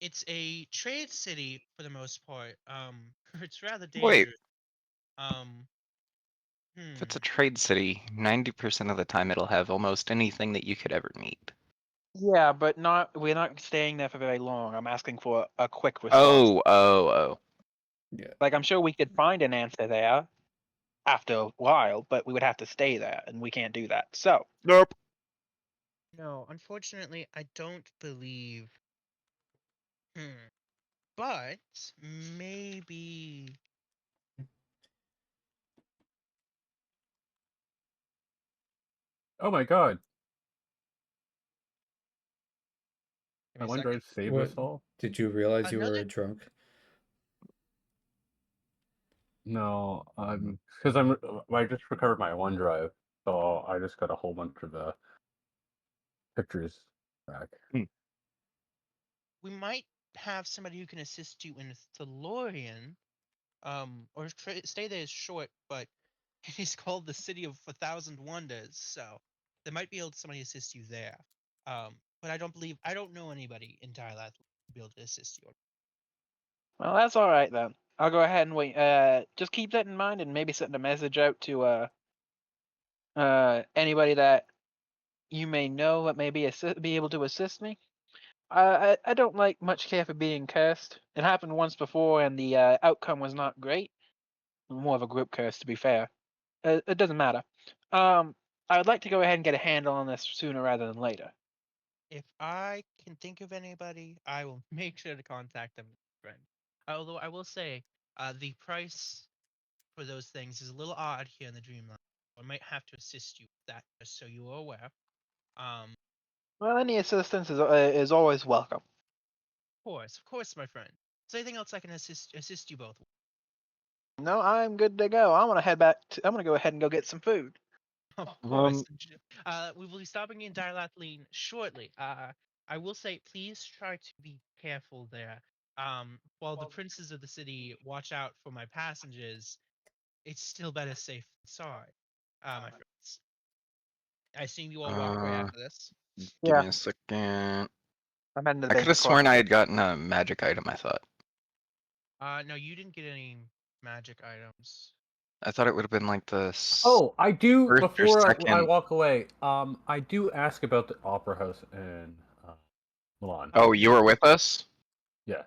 It's a trade city for the most part. It's rather Wait, dangerous. Um, if it's a hmm. trade city, 90% of the time it'll have almost anything that you could ever need. Yeah, but we're not staying there for very long. I'm asking for a quick response. Oh. Yeah. Like, I'm sure we could find an answer there after a while, but we would have to stay there, and we can't do that. So, Nope. No, unfortunately, I don't believe. But maybe. Oh my god. Give I me a wonder second. if save What us all. did you realize you were Another. a drunk? No, because I just recovered my OneDrive, so I just got a whole bunch of pictures back. We might have somebody who can assist you in Thalorian. Or stay there is short, but it is called the City of 1,000 Wonders, so they might be able to somebody assist you there. But I don't know anybody in Thailand who will be able to assist you. well, that's all right then. I'll go ahead and wait. Just keep that in mind, and maybe send a message out to anybody that you may know that may be able to assist me. I don't like much care for being cursed. It happened once before, and the outcome was not great. More of a group curse, to be fair. It doesn't matter. I would like to go ahead and get a handle on this sooner rather than later. If I can think of anybody, I will make sure to contact them, friend. Although I will say, the price for those things is a little odd here in the Dreamland. I might have to assist you with that, just so you are aware. Of Well, any assistance is always welcome. of course, my friend. Is there anything else I can assist you both with? No, I'm good to go. I'm gonna go ahead and go get some food. Of course. We will be stopping in Dilathlene shortly. I will say, please try to be careful there. While the princes of the city watch out for my passengers, it's still better safe than sorry, my friends. I assume you all walk away Uh, after this. give Yeah, me a second. I'm heading to I the could have across. sworn I had gotten a magic item, I thought. No, you didn't get any magic items. I thought it would have been like the Oh, I do. first or Before I second. walk away, I do ask about the opera house in Milan. Oh, you were with us? Yes.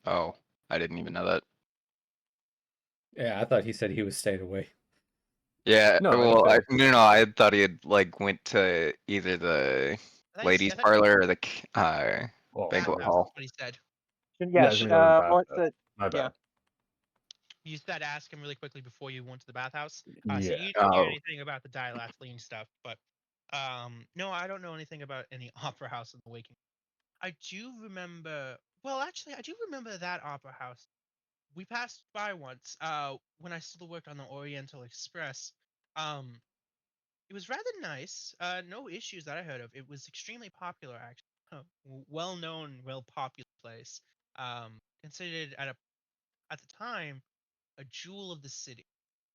Oh, I didn't even know that. Yeah, I thought he said he was staying away. Yeah, No, I well, said no, I thought he had like went to either the ladies' I thought parlor or the oh, banquet okay. bathhouse. hall. That's what he said. Yeah, Yeah, I was gonna go to the what's bathtub. the? My Yeah. bad. You said ask him really quickly before you went to the bathhouse. So Yeah. you didn't hear Oh, anything about the Dilathlene stuff, but no, I don't know anything about any opera house in the Waking. I do remember. Well, actually, I do remember that opera house. We passed by once. When I still worked on the Oriental Express. Um, it was rather nice. No issues that I heard of. It was extremely popular, actually. Well known, well popular place. Considered at the time a jewel of the city.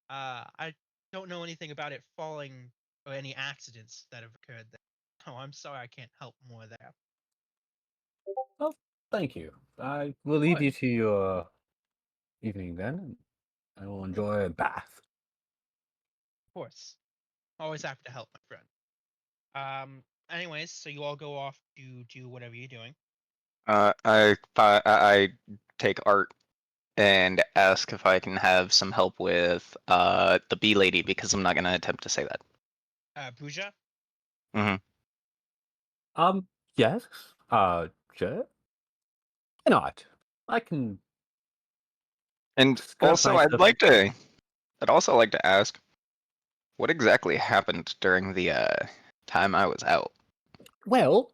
I don't know anything about it falling or any accidents that have occurred there. Oh, I'm sorry I can't help more there. Of Oh, thank you. I will leave you course, to your evening then, and I will enjoy a bath. of course. Always happy to help, my friend. Anyways, so you all go off to do whatever you're doing. I take Art and ask if I can have some help with the bee lady because I'm not gonna attempt to say that. Pooja? Yes. Sure. Why not? I can And stuff also, my stuff. I'd also like to ask, what exactly happened during the time I was out? Well,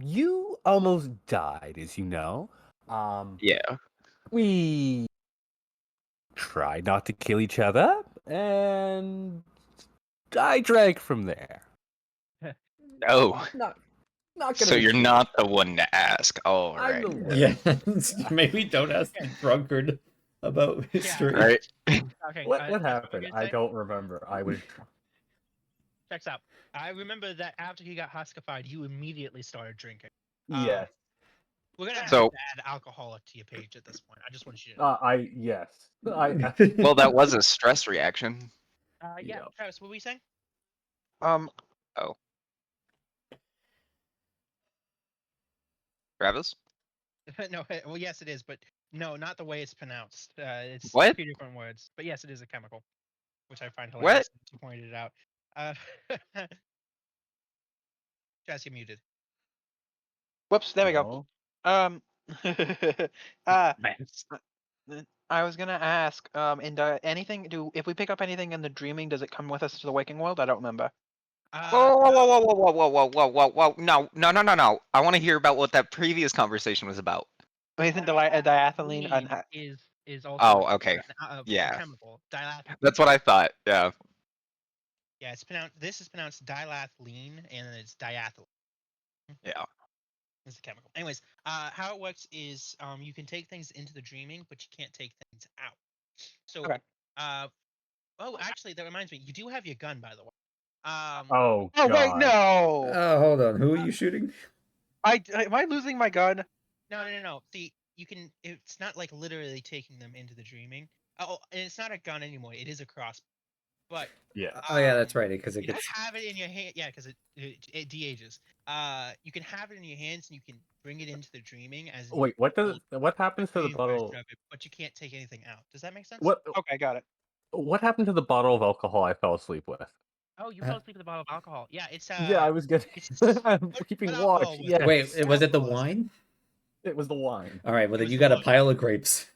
you almost died, as you know. Yeah. We tried not to kill each other, and I drank from there. No. Not gonna So be you're true. not the one to ask. All I'm right. the worst. Yeah, maybe don't ask the drunkard about history. Right. Okay. What Jess, happened? you I say? don't remember. I was Checks out. I remember that after he got huskified, you immediately started drinking. yes. We're gonna have So- to add alcoholic to your page at this point. I just want you to know. Well, that was a stress reaction. Yeah, Yep. Travis, what were you saying? Travis? No, well, yes, it is, but no, not the way it's pronounced. It's What? two different words, but yes, it is a chemical, which I find What? hilarious. That you pointed it out. Jess, you're muted. Whoops, there we go. No. Nice. I was gonna ask, and if we pick up anything in the dreaming, does it come with us to the waking world? I don't remember. Whoa, whoa, whoa, whoa, whoa, whoa, whoa, whoa, whoa, whoa! No! I want to hear about what that previous conversation was about. Isn't diethylene an is also Oh, okay. a Yeah. chemical. Dilath. That's what I thought. Yeah. Yeah, it's pronounced. This is pronounced dilathylene, and then it's diethylene. Yeah. Is the chemical. Anyways, how it works is you can take things into the dreaming, but you can't take things out. So, Okay. oh, actually, that reminds me, you do have your gun, by the way. Oh Oh wait, God. no! Oh, hold on. Who are you shooting? Am I losing my gun? No. See, you can. It's not like literally taking them into the dreaming. Oh, and it's not a gun anymore. It is a crossbow. But Yeah. Oh yeah, that's right. Because it you can gets. have it in your hand. Yeah, because it de-ages. You can have it in your hands, and you can bring it into the dreaming as in Wait, what happens to the dream version bottle? of it, but you can't take anything out. Does that make sense? Okay, got it. What happened to the bottle of alcohol I fell asleep with? Oh, you fell asleep with a bottle of alcohol. Yeah, it's Yeah, I was getting. it's I'm what keeping alcohol watch. was Yes. it? Wait, What was it the alcohol was it? wine? It was the wine. All right. Well, It then was you the got a wine. pile of grapes.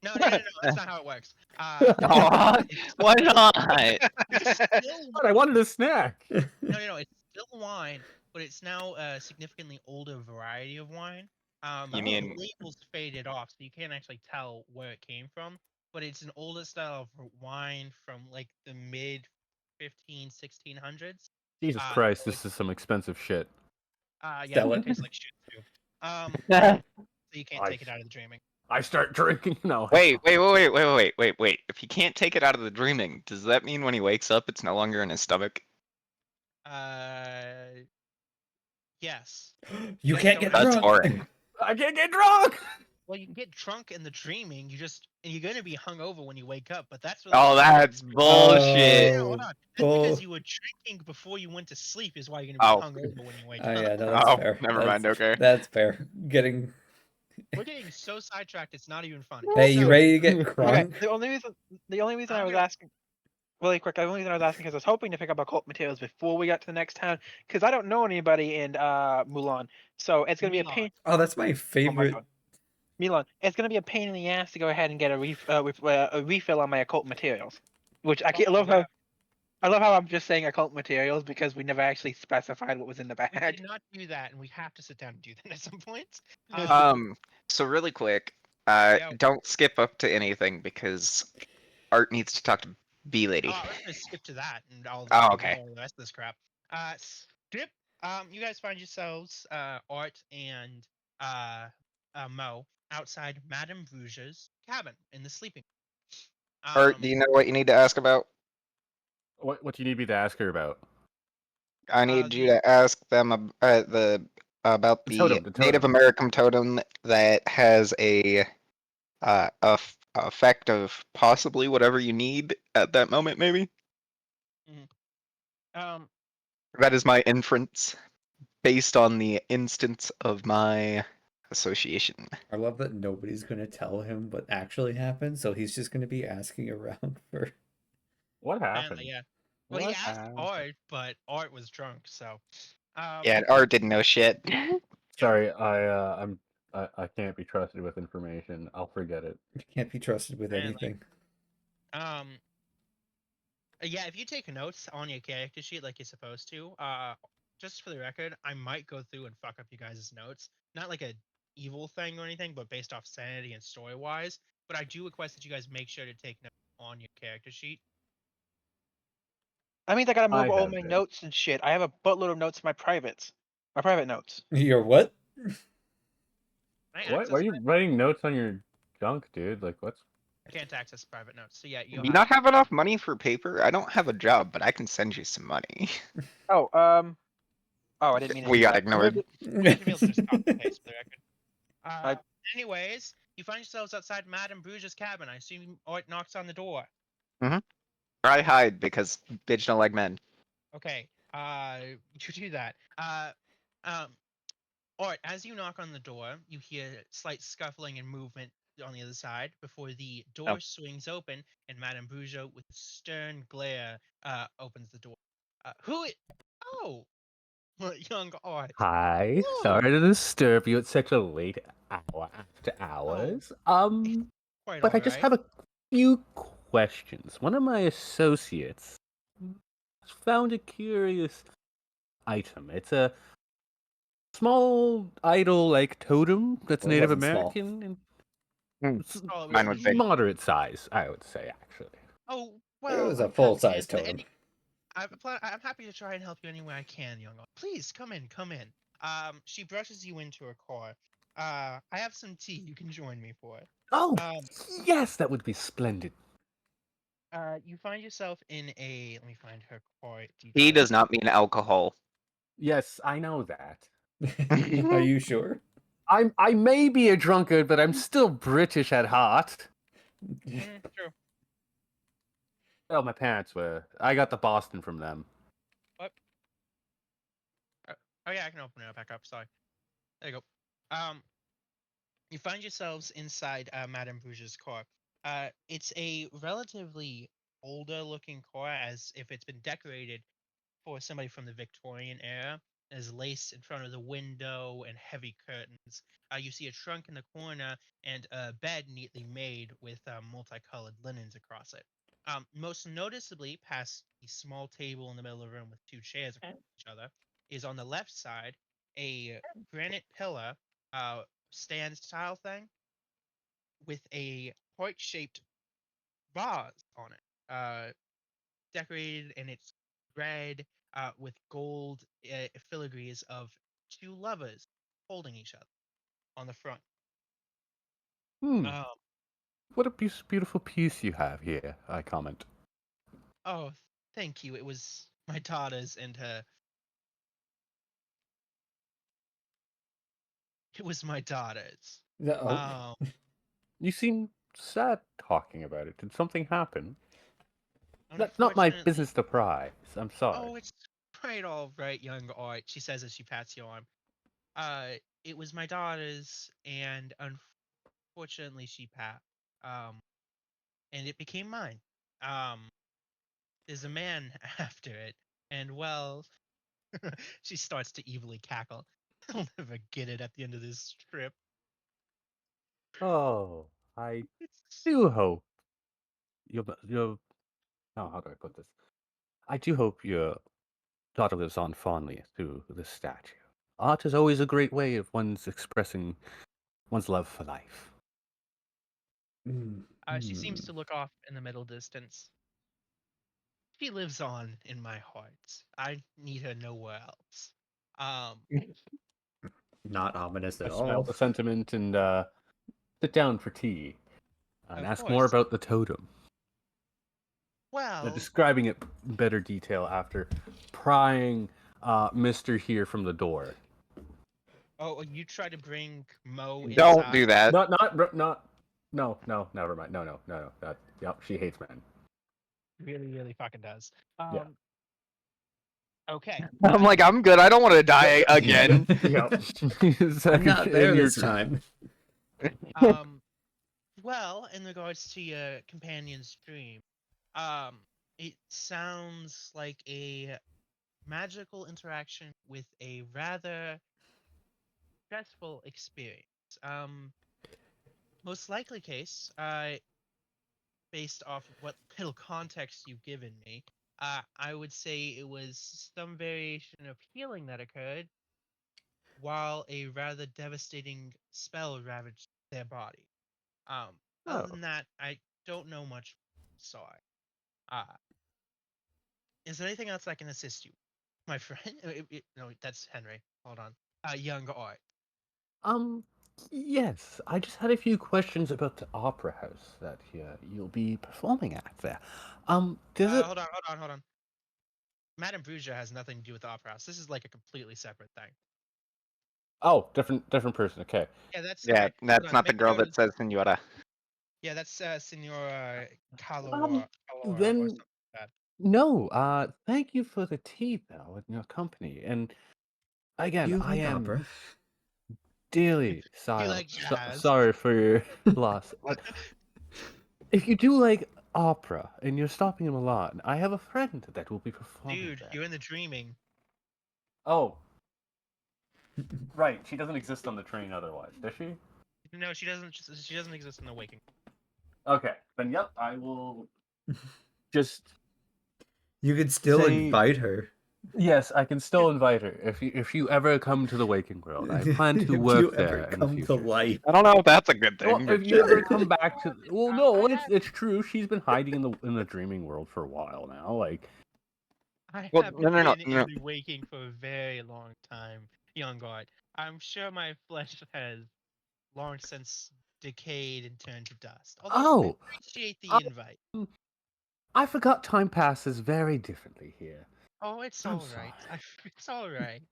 No, that's not how it works. Aw, It's why not? still But I wanted a snack. no, it's still wine, but it's now a significantly older variety of wine. You The mean- label's faded off, so you can't actually tell where it came from. But it's an older style of wine from like the mid 1600s. Jesus Uh, Christ, so this is some expensive shit. yeah, Sell it it. tastes like shit too. So you can't I- take it out of the dreaming. I start drinking. No. Wait. If he can't take it out of the dreaming, does that mean when he wakes up, it's no longer in his stomach? Yes. You Yes, can't don't get have- That's drunk. boring. I can't get drunk. Well, you can get drunk in the dreaming. And you're gonna be hungover when you wake up. But that's Oh, that's bullshit. No, hold on. That's because you were drinking before you went to sleep. Is why you're gonna be hungover when you wake Oh up. yeah, no, that's Oh, fair. never mind, okay. That's fair. Getting. We're getting so sidetracked. It's not even funny. Hey, you So, ready to get Okay, crunk? the only reason I I'm was gonna- asking, really quick, the only reason I was asking because I was hoping to pick up occult materials before we got to the next town, because I don't know anybody in Mulan, so it's gonna be a Milan. pain. Oh, that's my Oh my favorite. god, Milan, it's gonna be a pain in the ass to go ahead and get a refill on my occult materials, which I can't, Yeah. I love how I'm just saying occult materials because we never actually specified what was in the We bag. did not do that, and we have to sit down and do that at some point. So really quick, Yeah. don't skip up to anything because Art needs to talk to B Lady. I was gonna skip to that, and I'll Oh, ignore okay. the rest of this crap. Skip. You guys find yourselves, Art and Mo outside Madame Rouge's cabin in the sleeping. Art, do you know what you need to ask about? What do you need me to ask her about? I need you to ask them about the totem. Native American totem that has a effect of possibly whatever you need at that moment, maybe. Um, That is my inference based on the instance of my association. I love that nobody's gonna tell him what actually happened, so he's just gonna be asking around for. What happened? apparently, yeah. Well, he What asked happened? Art, but Art was drunk, so. Yeah, Art didn't know shit. Sorry, I can't be trusted with information. I'll forget it. You can't be trusted with Apparently. anything. Yeah, if you take notes on your character sheet like you're supposed to, just for the record, I might go through and fuck up you guys' notes. Not like a evil thing or anything, but based off sanity and story wise. But I do request that you guys make sure to take notes on your character sheet. I mean, I gotta move I all have my been. notes and shit. I have a buttload of notes in my private notes. Your what? Can I Why access are you that? writing notes on your junk, dude? Like, what's I can't access private notes. So yeah, Do you'll you have not have enough money for paper? I don't have a job, but I can send you some money. Oh, I didn't mean to We do got that. I'm gonna ignored. do- you should be able to just copy and paste for the record. I- Anyways, you find yourselves outside Madame Bruges' cabin. I assume Ort knocks on the door. I hide because bitch don't like men. Okay. You do that. Um, Ort, as you knock on the door, you hear slight scuffling and movement on the other side before the door swings open and Madame Bruges, with a stern glare, opens the door. Who? Oh, young Ort. Hi, Oh, sorry to disturb you at such a late hour after Oh. hours. quite But all I just right. have a few questions. One of my associates found a curious item. It's a small idol like totem that's Well, it Native wasn't small. American and Hmm. it's Oh, it Mine was was big. moderate size, I would say, actually. Oh, It well, was a I'm happy to full-size answer totem. I'm happy to try and help you any way I can, young Ort. Please come in, come in. She brushes you into her car. I have some tea. You can join me for it. Oh, Um, yes, that would be splendid. You find yourself in a. Let me find her car He details. does not mean alcohol. Yes, I know that. Are you sure? I may be a drunkard, but I'm still British at heart. True. Well, my parents were. I got the Boston from them. What? Oh yeah, I can open it back up. Sorry. There you go. You find yourselves inside Madame Bruges' car. It's a relatively older looking car, as if it's been decorated for somebody from the Victorian era. There's lace in front of the window and heavy curtains. You see a trunk in the corner and a bed neatly made with multicolored linens across it. Most noticeably, past the small table in the middle of the room with two chairs across each other, is on the left side a granite pillar, stand style thing with a heart-shaped vase on it, decorated, and it's red, with gold filigrees of two lovers holding each other on the front. Hmm. Um, What a beautiful piece you have here, I comment. oh, thank you. It was my daughter's and her. It was my daughter's. Oh. You seem sad talking about it. Did something happen? That's not my Unfortunately, business to pry. I'm sorry. oh, it's quite all right, young Art. She says as she pats you on. It was my daughter's, and unfortunately, she passed. Um, and it became mine. Um, there's a man after it, and well, she starts to evilly cackle. I'll never get it at the end of this trip. Oh, I It's do hope you'll. Oh, how do I put this? I do hope your daughter lives on fondly through the statue. Art is always a great way of one's expressing one's love for life. She seems to look off in the middle distance. She lives on in my heart. I need her nowhere else. Um, Not ominous I at smell all. the sentiment and sit down for tea and of ask more course. about the totem. Well, Describing it in better detail after prying Mr. here from the door. oh, you try to bring Mo Don't inside. do that. No, never mind. No. Yep, she hates men. Really, really fucking does. Yeah. Okay. I'm like, I'm good. I don't want to die again. Yep. I'm not there this time. Um, well, in regards to your companion's dream, um, it sounds like a magical interaction with a rather stressful experience. Most likely case, based off of what little context you've given me, I would say it was some variation of healing that occurred while a rather devastating spell ravaged their body. Other Oh. than that, I don't know much. Sorry. Uh, Is there anything else I can assist you, my friend? No, that's Henry. Hold on. Young Art. Yes, I just had a few questions about the opera house that you'll be performing at there. Does it? Hold on. Madame Brugia has nothing to do with the opera house. This is like a completely separate thing. Oh, different person. Okay. Yeah, that's Yeah, okay. that's not the Make girl note that of- says Senora. Yeah, that's Senora Calora or Then something like that. no. Thank you for the tea, though, and your company. And again, You I like am opera? dearly You like jazz? sorry for your loss. But if you do like opera and you're stopping in Milan, I have a friend that will be performing Dude, there. you're in the dreaming. Oh, right. She doesn't exist on the train otherwise, does she? No, she doesn't. She doesn't exist in the waking. Okay, then yep, I will just You could still say invite her. yes. I can still invite her if you ever come to the waking world. I plan to If work you ever there in the come to future. life. I don't know if that's a good Well, thing, if but you sure. ever come back to no, it's true. She's been hiding in the dreaming world for a while now. Like, I Well, have no, no, no, been no. in the waking for a very long time, young God. I'm sure my flesh has long since decayed and turned to dust. Although I oh, appreciate the invite. I forgot time passes very differently here. Oh, it's I'm all right. sorry. It's all right.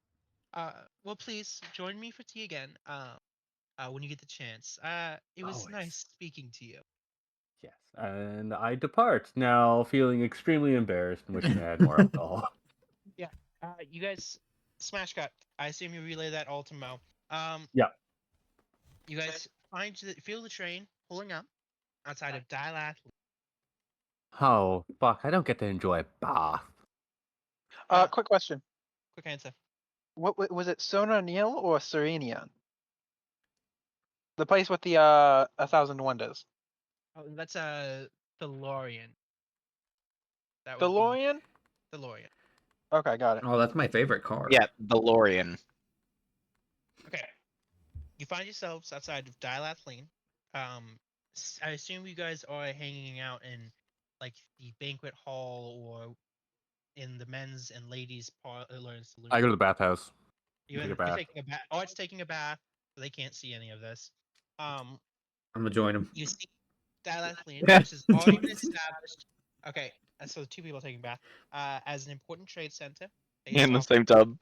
Well, please join me for tea again. When you get the chance. It was Always. nice speaking to you. Yes, and I depart now, feeling extremely embarrassed and wishing I had more alcohol. Yeah. You guys, smash cut. I assume you relay that all to Mo. Yeah. You guys feel the train pulling up outside of Dilath. Oh, fuck, I don't get to enjoy a bath. Quick question. Quick answer. What was it? Sona Neil or Serenian? The place with the 1,000 wonders. Oh, that's DeLorean. That would be DeLorean? DeLorean. Okay, got it. Oh, that's my favorite car. Yeah, DeLorean. Okay. You find yourselves outside of Dilath Lane. I assume you guys are hanging out in like the banquet hall or in the men's and ladies' parlor and saloon. I go to the bathhouse. You're take a bath. taking a bath. Oh, it's taking a bath, so they can't see any of this. I'm gonna join him. You see Dilath Lane, which has already been established. Okay, so two people taking a bath. As an important trade center based In the off same tub.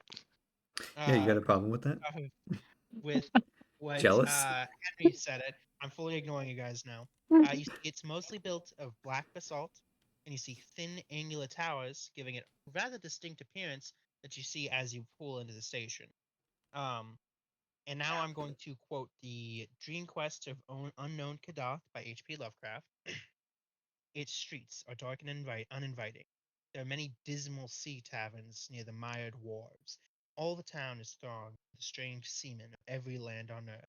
Yeah, you got a problem with that? off of with what Jealous? Henry said it. I'm fully ignoring you guys now. You see it's mostly built of black basalt, and you see thin, angular towers, giving it a rather distinct appearance that you see as you pull into the station. And now I'm going to quote the Dream Quest of Unknown Kadath by H.P. Lovecraft. Its streets are dark and uninviting. There are many dismal sea taverns near the mired wharves. All the town is thronged with the strange seamen of every land on earth.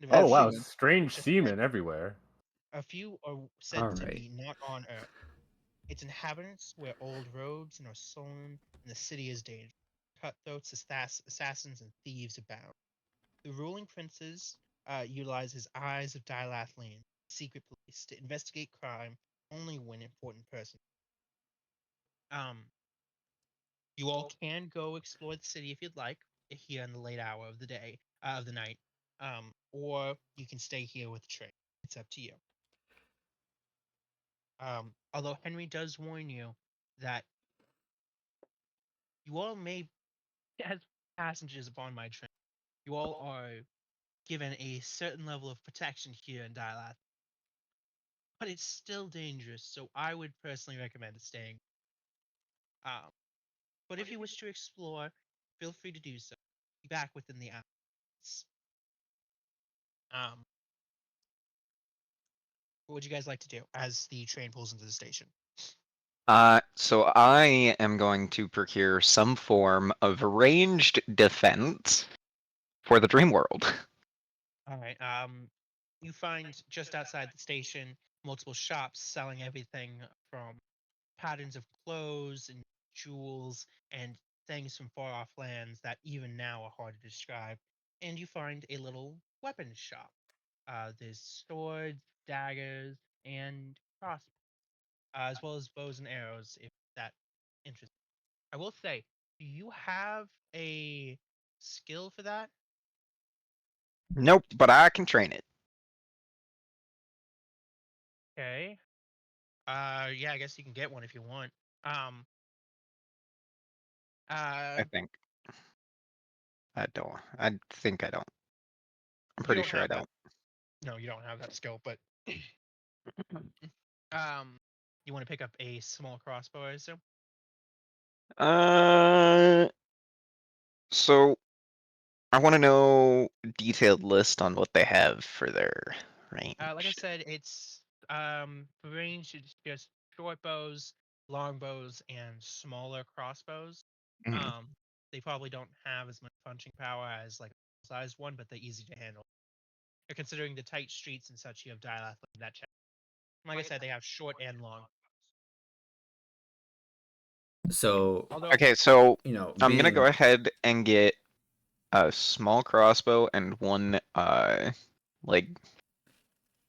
And Oh As wow, seamen. strange which are seamen said- everywhere. A few are said to Alright. be not on earth. Its inhabitants wear old robes and are sullen, and the city is dangerous. Cutthroats, assassins, and thieves abound. The ruling princes utilize his Eyes of Dilath Lane, secret police, to investigate crime only when important person. Um, you all can go explore the city if you'd like here in the late hour of the day of the night, or you can stay here with the train. It's up to you. Although Henry does warn you that you all may, as passengers upon my train, you all are given a certain level of protection here in Dilath, but it's still dangerous. So I would personally recommend staying. Um, but if you wish to explore, feel free to do so. Be back within the hours. Um, what would you guys like to do as the train pulls into the station? So I am going to procure some form of ranged defense for the dream world. All right. You find just outside the station multiple shops selling everything from patterns of clothes and jewels and things from far off lands that even now are hard to describe. And you find a little weapons shop. There's swords, daggers, and crossbows, as well as bows and arrows, if that interests. I will say, do you have a skill for that? Nope, but I can train it. Okay. Yeah, I guess you can get one if you want. Um. I think. I don't. I think I don't. I'm You pretty don't sure I have that. don't. No, you don't have that skill. But you want to pick up a small crossbow, I assume. So I want to know detailed list on what they have for their range. Like I said, it's for range, it's just short bows, long bows, and smaller crossbows. Mhm. They probably don't have as much punching power as like a sized one, but they're easy to handle. Considering the tight streets and such, you have dial that check. Like I said, they have short and long. So, Although, Okay, so you know, I'm gonna go being ahead and get a small crossbow and one like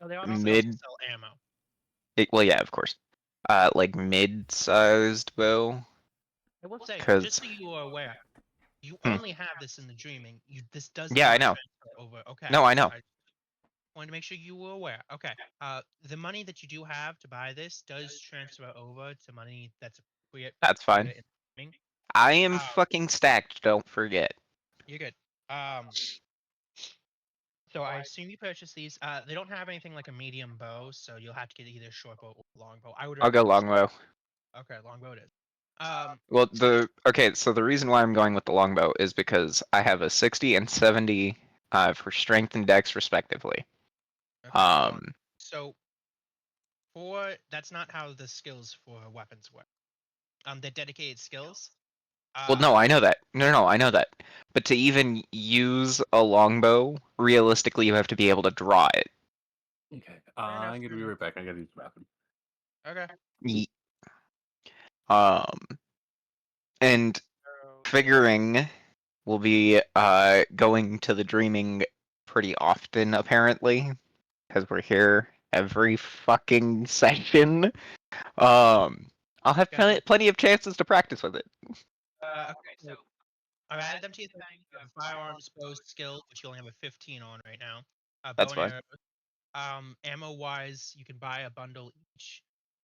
they also mid. sell ammo. Well, yeah, of course. Like mid-sized bow. I will say, just Cause so you are aware, you Hmm. only have this in the dreaming. This does Yeah, I not know. transfer over. Okay. No, I know. I wanted to make sure you were aware. Okay. The money that you do have to buy this does transfer over to money that's appropriate That's for fine. the streaming. I am Uh, fucking stacked. Don't forget. You're good. So I assume you purchased these. They don't have anything like a medium bow, so you'll have to get either short bow or long bow. I would I'll go recommend longbow. Okay, longbow it is. Well, So so the reason why I'm going with the longbow is because I have a 60 and 70 for strength and dex respectively. okay, hold on. So that's not how the skills for weapons work. They're dedicated skills. Well, no, I know that. No, I know that. But to even use a longbow, realistically, you have to be able to draw it. Okay. enough, I'm gonna be right back. I gotta use the bathroom. Okay. Ye- and figuring we'll be going to the dreaming pretty often, apparently, because we're here every fucking session. I'll have Gotcha. plenty of chances to practice with it. Okay, so I've added them to your thing. You have firearms, bows, skill, which you only have a 15 on right now. Bow That's and fine. arrow. Ammo wise, you can buy a bundle each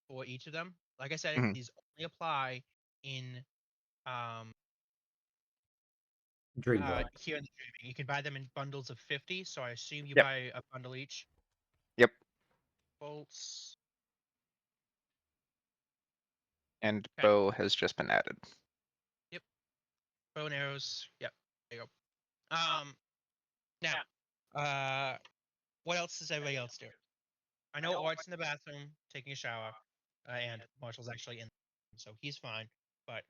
for each of them. Like I said, Mhm. these only apply in um Dream World. here in the dreaming. You can buy them in bundles of 50, so I assume you Yep. buy a bundle each. Yep. Bolts. And Okay. bow has just been added. Yep. Bow and arrows. Yep. There you go. Now, what else is everybody else doing? I know Art's in the bathroom taking a shower, and Marshall's actually in, so he's fine. But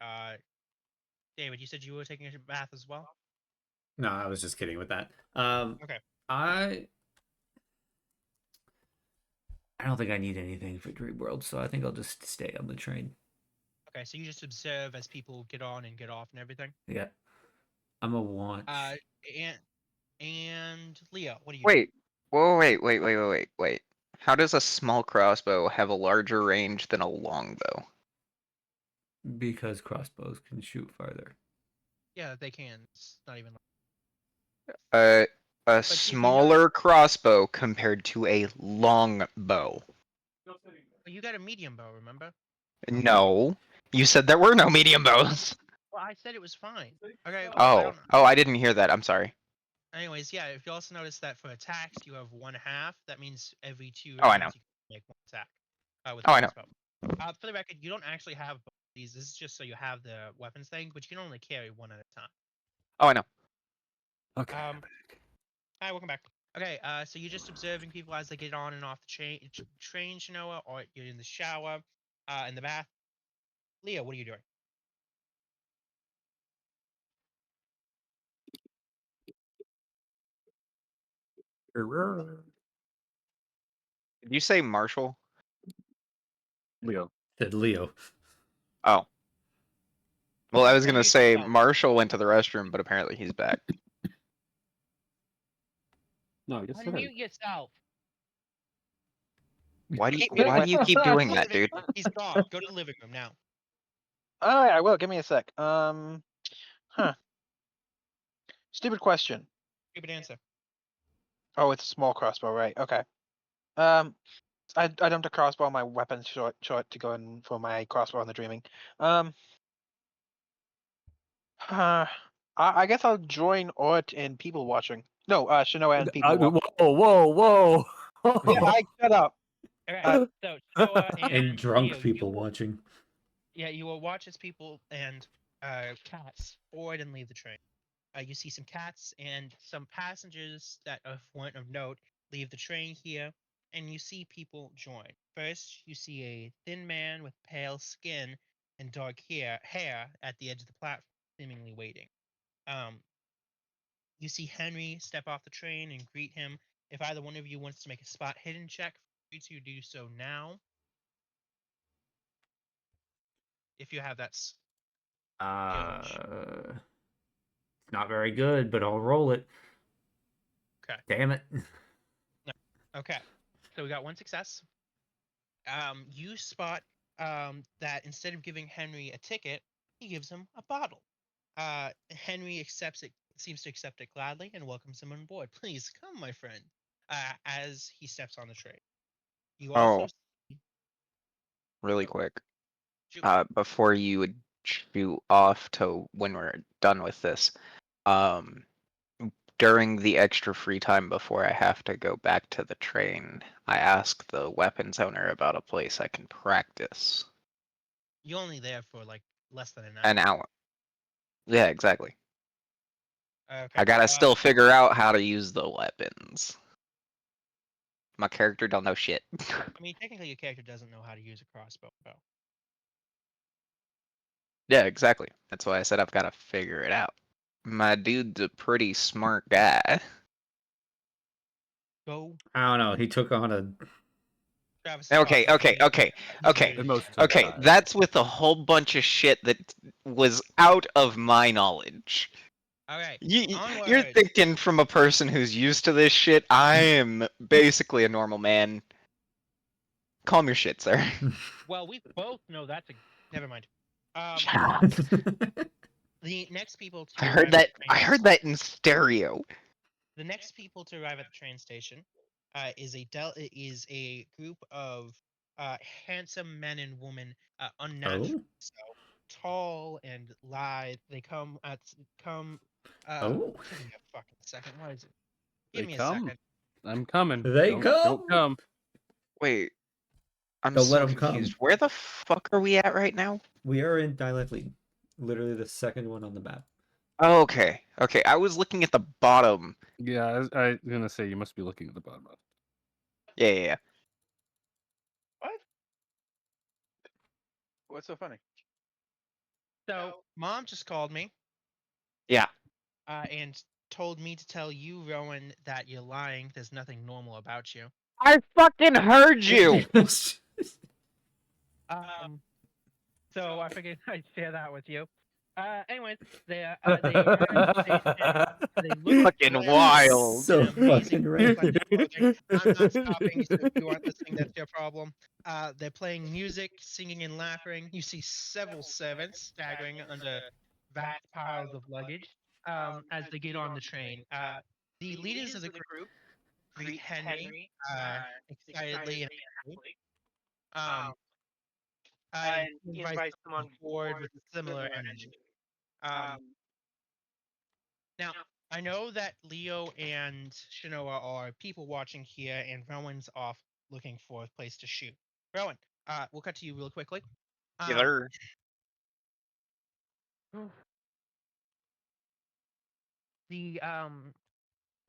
David, you said you were taking a bath as well. No, I was just kidding with that. Okay. I don't think I need anything for Dream World, so I think I'll just stay on the train. Okay, so you just observe as people get on and get off and everything. Yeah, I'm a watch. And Leo, what are you doing? Wait. Whoa, wait. How does a small crossbow have a larger range than a longbow? Because crossbows can shoot farther. Yeah, they can. It's not even. A if you notice, smaller crossbow compared to a longbow. you got a medium bow, remember? No. You said there were no medium bows. Well, I said it was fine. Okay. Well, I don't know. Oh, I didn't hear that. I'm sorry. Anyways, yeah. If you also notice that for attacks, you have 1/2. That means every 2 Oh, I know. rounds you can make 1 attack. With Oh, I know. crossbow. For the record, you don't actually have both of these. This is just so you have the weapons thing, but you can only carry one at a time. Oh, I know. Okay. Hi, welcome back. Okay, so you're just observing people as they get on and off the train, Shanoa, or you're in the shower, in the bath. Leo, what are you doing? Did you say Marshall? Leo. Said Leo. Oh. Well, I was gonna Unmute say yourself. Marshall went to the restroom, but apparently he's back. No, just Unmute yourself. Why do Keep muting you keep doing that, dude? He's gone. Go to the living room now. Oh, yeah, I will. Give me a sec. Stupid question. Stupid answer. Oh, it's a small crossbow, right? Okay. I dumped a crossbow on my weapon short to go in for my crossbow on the dreaming. I guess I'll join Ort in people watching. No, Shanoa and people watching. Whoa! Yeah, I shut up. All right. So Noah And drunk Leo, people watching. Yeah, you will watch as people and cats board and leave the train. You see some cats and some passengers that weren't of note leave the train here, and you see people join. First, you see a thin man with pale skin and dark hair at the edge of the platform, seemingly waiting. Um, you see Henry step off the train and greet him. If either one of you wants to make a spot hidden check, feel free to do so now. If you have that skill. Not very good, but I'll roll it. Okay. Damn it. No. Okay. So we got one success. You spot that instead of giving Henry a ticket, he gives him a bottle. Henry seems to accept it gladly, and welcomes him on board. Please come, my friend. As he steps on the train, you also Oh, really quick. shoot. Before you would shoot off to when we're done with this, um, during the extra free time before I have to go back to the train, I ask the weapons owner about a place I can practice. You're only there for like less than an An hour. hour. Yeah, exactly. Okay. I gotta still figure out how to use the weapons. My character don't know shit. I mean, technically, your character doesn't know how to use a crossbow. Yeah, exactly. That's why I said I've gotta figure it out. My dude's a pretty smart guy. Go, I don't know. He took on a. Travis. Okay. In most Okay, times. that's with a whole bunch of shit that was out of my knowledge. All right. You're Onward. thinking from a person who's used to this shit. I am basically a normal man. Calm your shit, sir. Well, we both know that's a. Never mind. The next people to I arrive heard at that. the I train, heard that in stereo. the next people to arrive at the train station, is a group of handsome men and women, unnaturally Oh? so tall and lithe. They come Oh? give me a fucking second. What is it? They Give me a come. second. I'm coming. They Don't come? come. Wait, I'm Don't let so 'em confused. come. Where the fuck are we at right now? We are in Dialect League. Literally the second one on the map. Oh, okay. Okay, I was looking at the bottom. Yeah, I was gonna say you must be looking at the bottom. Yeah. What? What's so funny? So, Mom just called me, Yeah. and told me to tell you, Rowan, that you're lying. There's nothing normal about you. I fucking heard you! So I figured I'd share that with you. Anyways, they arrive at the station. They look Fucking dressed wild. So in amazing fucking right. reflective clothing. I'm not stopping, so if you aren't listening, that's your problem. They're playing music, singing and laughing. You see several servants staggering under vast piles of luggage as they get on the train. The leaders of the group greet Henry excitedly and happily. Um, and invites them on board with a similar energy. Um, Now, I know that Leo and Shinoa are people watching here, and Rowan's off looking for a place to shoot. Rowan, we'll cut to you real quickly. Either. The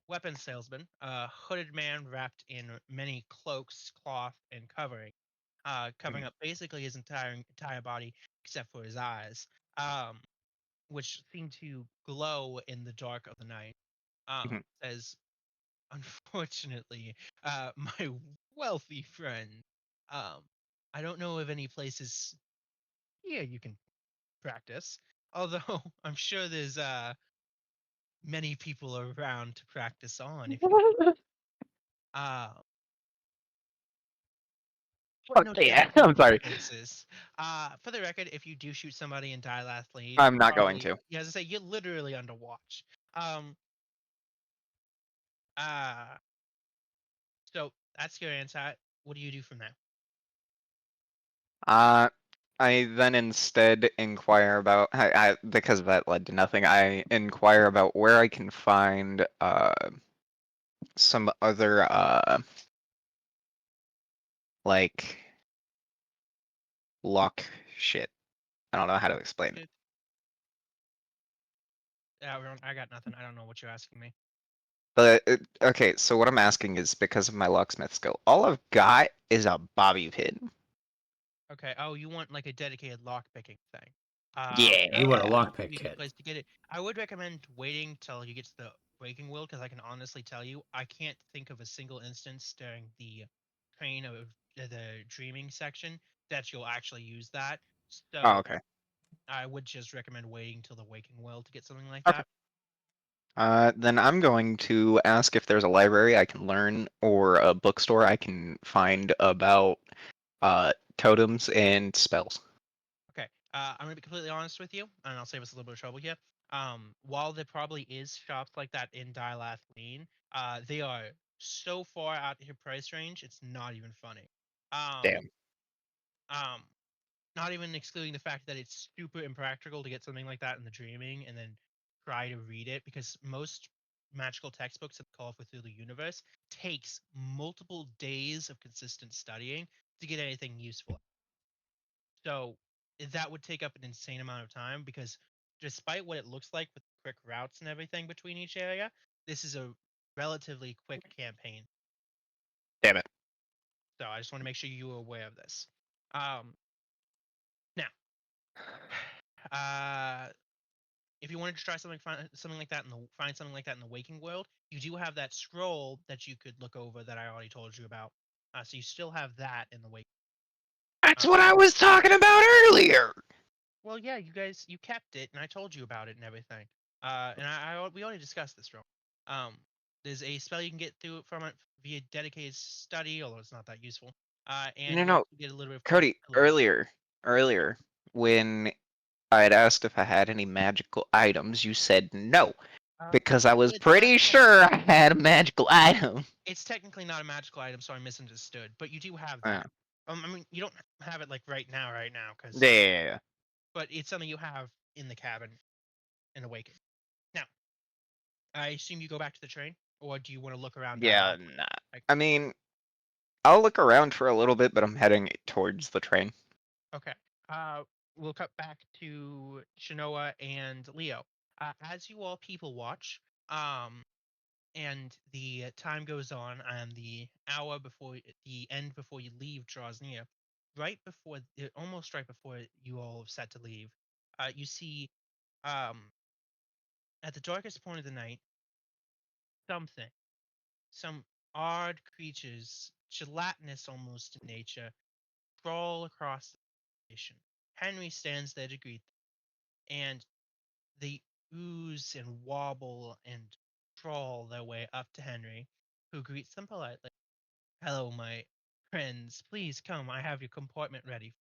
weapon salesman, a hooded man wrapped in many cloaks, cloth, and covering up basically his entire body except for his eyes, which seem to glow in the dark of the night. Mhm. Says, unfortunately, my wealthy friend, um, I don't know of any places here you can practice. Although I'm sure there's many people around to practice on if you uh But no, Okay, technically I'm sorry. basis. For the record, if you do shoot somebody and die last lane, I'm not going to. Yeah, as I say, you're literally under watch. Um. So that's your answer. What do you do from there? I then instead inquire about because that led to nothing. I inquire about where I can find some other like lock shit. I don't know how to explain it. I got nothing. I don't know what you're asking me. But okay, so what I'm asking is because of my locksmith skill, all I've got is a bobby pin. Okay. Oh, you want like a dedicated lock picking thing? Yeah. You want a That lockpick would be a good kit. place to get it. I would recommend waiting till you get to the Waking World because I can honestly tell you I can't think of a single instance during the train of the dreaming section that you'll actually use that. So Oh, okay. I would just recommend waiting till the Waking World to get something like Okay. that. Then I'm going to ask if there's a library I can learn or a bookstore I can find about totems and spells. Okay. I'm gonna be completely honest with you, and I'll save us a little bit of trouble here. While there probably is shops like that in Dilath Lane, they are so far out of your price range, it's not even funny. Damn. Um, not even excluding the fact that it's super impractical to get something like that in the Dreaming and then try to read it because most magical textbooks of the Call of Cthulhu universe takes multiple days of consistent studying to get anything useful. So that would take up an insane amount of time because despite what it looks like with quick routes and everything between each area, this is a relatively quick campaign. Damn it. So I just want to make sure you were aware of this. Now, if you wanted to try something like that find something like that in the Waking World, you do have that scroll that you could look over that I already told you about. So you still have that in the Waking. That's what I was talking about earlier. Well, yeah, you kept it, and I told you about it and everything. And we already discussed this, Ron. There's a spell you can get through it from it via dedicated study, although it's not that useful. And you No, also get a little bit of Cody, earlier, when I had asked if I had any magical items, you said no. Because I was pretty sure I had a magical item. It's technically not a magical item, so I misunderstood. But you do have Yeah. that. I mean, you don't have it like right now, because. Yeah. But it's something you have in the cabin in Awaken. Now, I assume you go back to the train, or do you want to look around? Yeah, nah. I mean, I'll look around for a little bit, but I'm heading towards the train. Okay. We'll cut back to Shinoa and Leo. As you all people watch, and the time goes on, and the hour before the end before you leave draws near, almost right before you all have set to leave, you see, um, at the darkest point of the night, some odd creatures, gelatinous almost in nature, crawl across the station. Henry stands there to greet them, and they ooze and wobble and crawl their way up to Henry, who greets them politely. Hello, my friends. Please come. I have your compartment ready.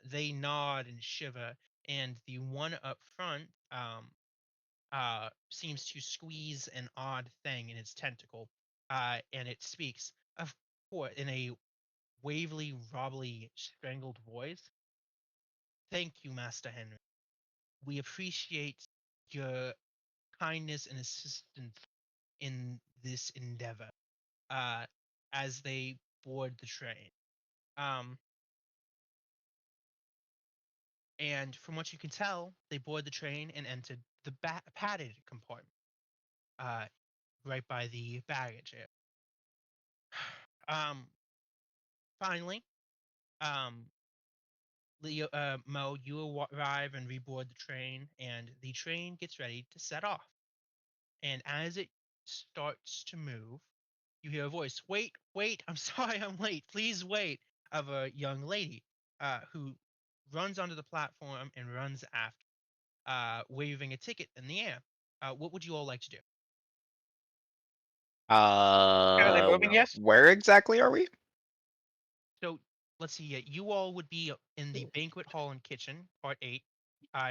They nod and shiver, and the one up front seems to squeeze an odd thing in its tentacle, and it speaks, of course, in a wavily, wobbly, strangled voice. Thank you, Master Henry. We appreciate your kindness and assistance in this endeavor. As they board the train. And from what you can tell, they board the train and entered the padded compartment, uh, right by the baggage area. Um, Finally, um, Leo, Mo, you arrive and reboard the train, and the train gets ready to set off. And as it starts to move, you hear a voice, wait, I'm sorry I'm late, please wait, of a young lady who runs onto the platform and runs after, waving a ticket in the air. What would you all like to do? Are they moving yet? Where exactly are we? So let's see. You all would be in the banquet hall and kitchen, part 8.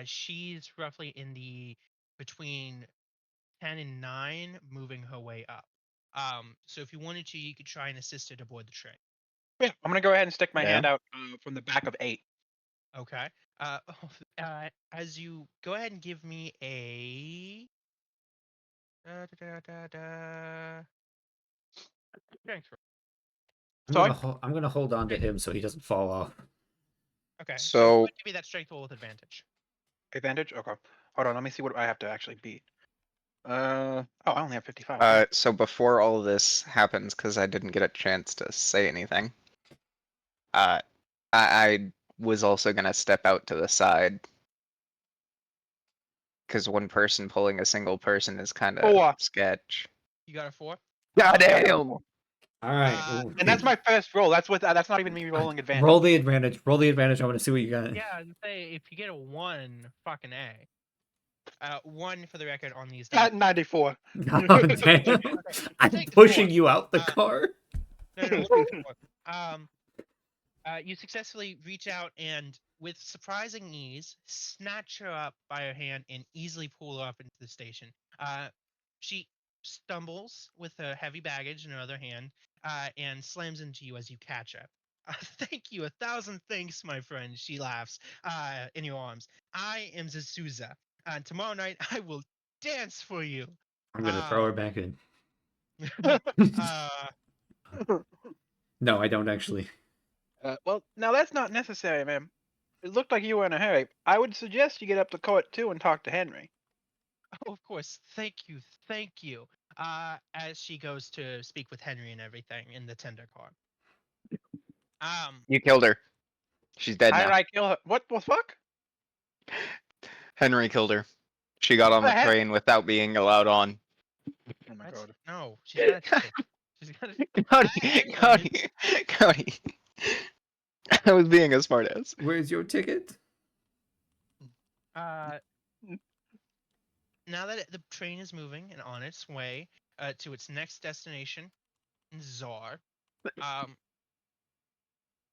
She's roughly in the between 10 and 9, moving her way up. So if you wanted to, you could try and assist her to board the train. Yeah, I'm gonna go ahead and stick my Yeah. hand out from the back of 8. Okay. As you go ahead and give me a strength roll. I'm gonna hold on to him so he doesn't fall off. Okay. So- go ahead and give me that strength roll with advantage. Advantage? Okay. Hold on, let me see what I have to actually beat. Oh, I only have 55. So before all of this happens, because I didn't get a chance to say anything, I was also gonna step out to the side. Because one person pulling a single person is kind of 4. sketch. You got a 4. God Yeah, I got a damn! 4. All right. And that's my first roll. That's not even me rolling advantage. Roll the advantage. Roll the advantage. I want to see what you got. Yeah, I'd say if you get a 1, fucking A. 1 for the record on these dice. At 94. Oh, damn. I'm take the pushing 4. you out the car. No, we'll take the 4. You successfully reach out and, with surprising ease, snatch her up by her hand and easily pull her up into the station. She stumbles with her heavy baggage in her other hand and slams into you as you catch her. Thank you, 1,000 thanks, my friend. She laughs in your arms. I am Zazuza. Tomorrow night I will dance for you. I'm gonna throw her back in. Uh, No, I don't actually. Well, now that's not necessary, ma'am. It looked like you were in a hurry. I would suggest you get up to court too and talk to Henry. Oh, of course. Thank you. As she goes to speak with Henry and everything in the tender car. You killed her. She's dead How now. did I kill her? What the fuck? Henry killed her. She got on What the the heck? train without being allowed on. Oh my What? god. No, she's got a ticket. She's got a Cody. I was being a smartass. Where's your ticket? Now that the train is moving and on its way to its next destination, Czar,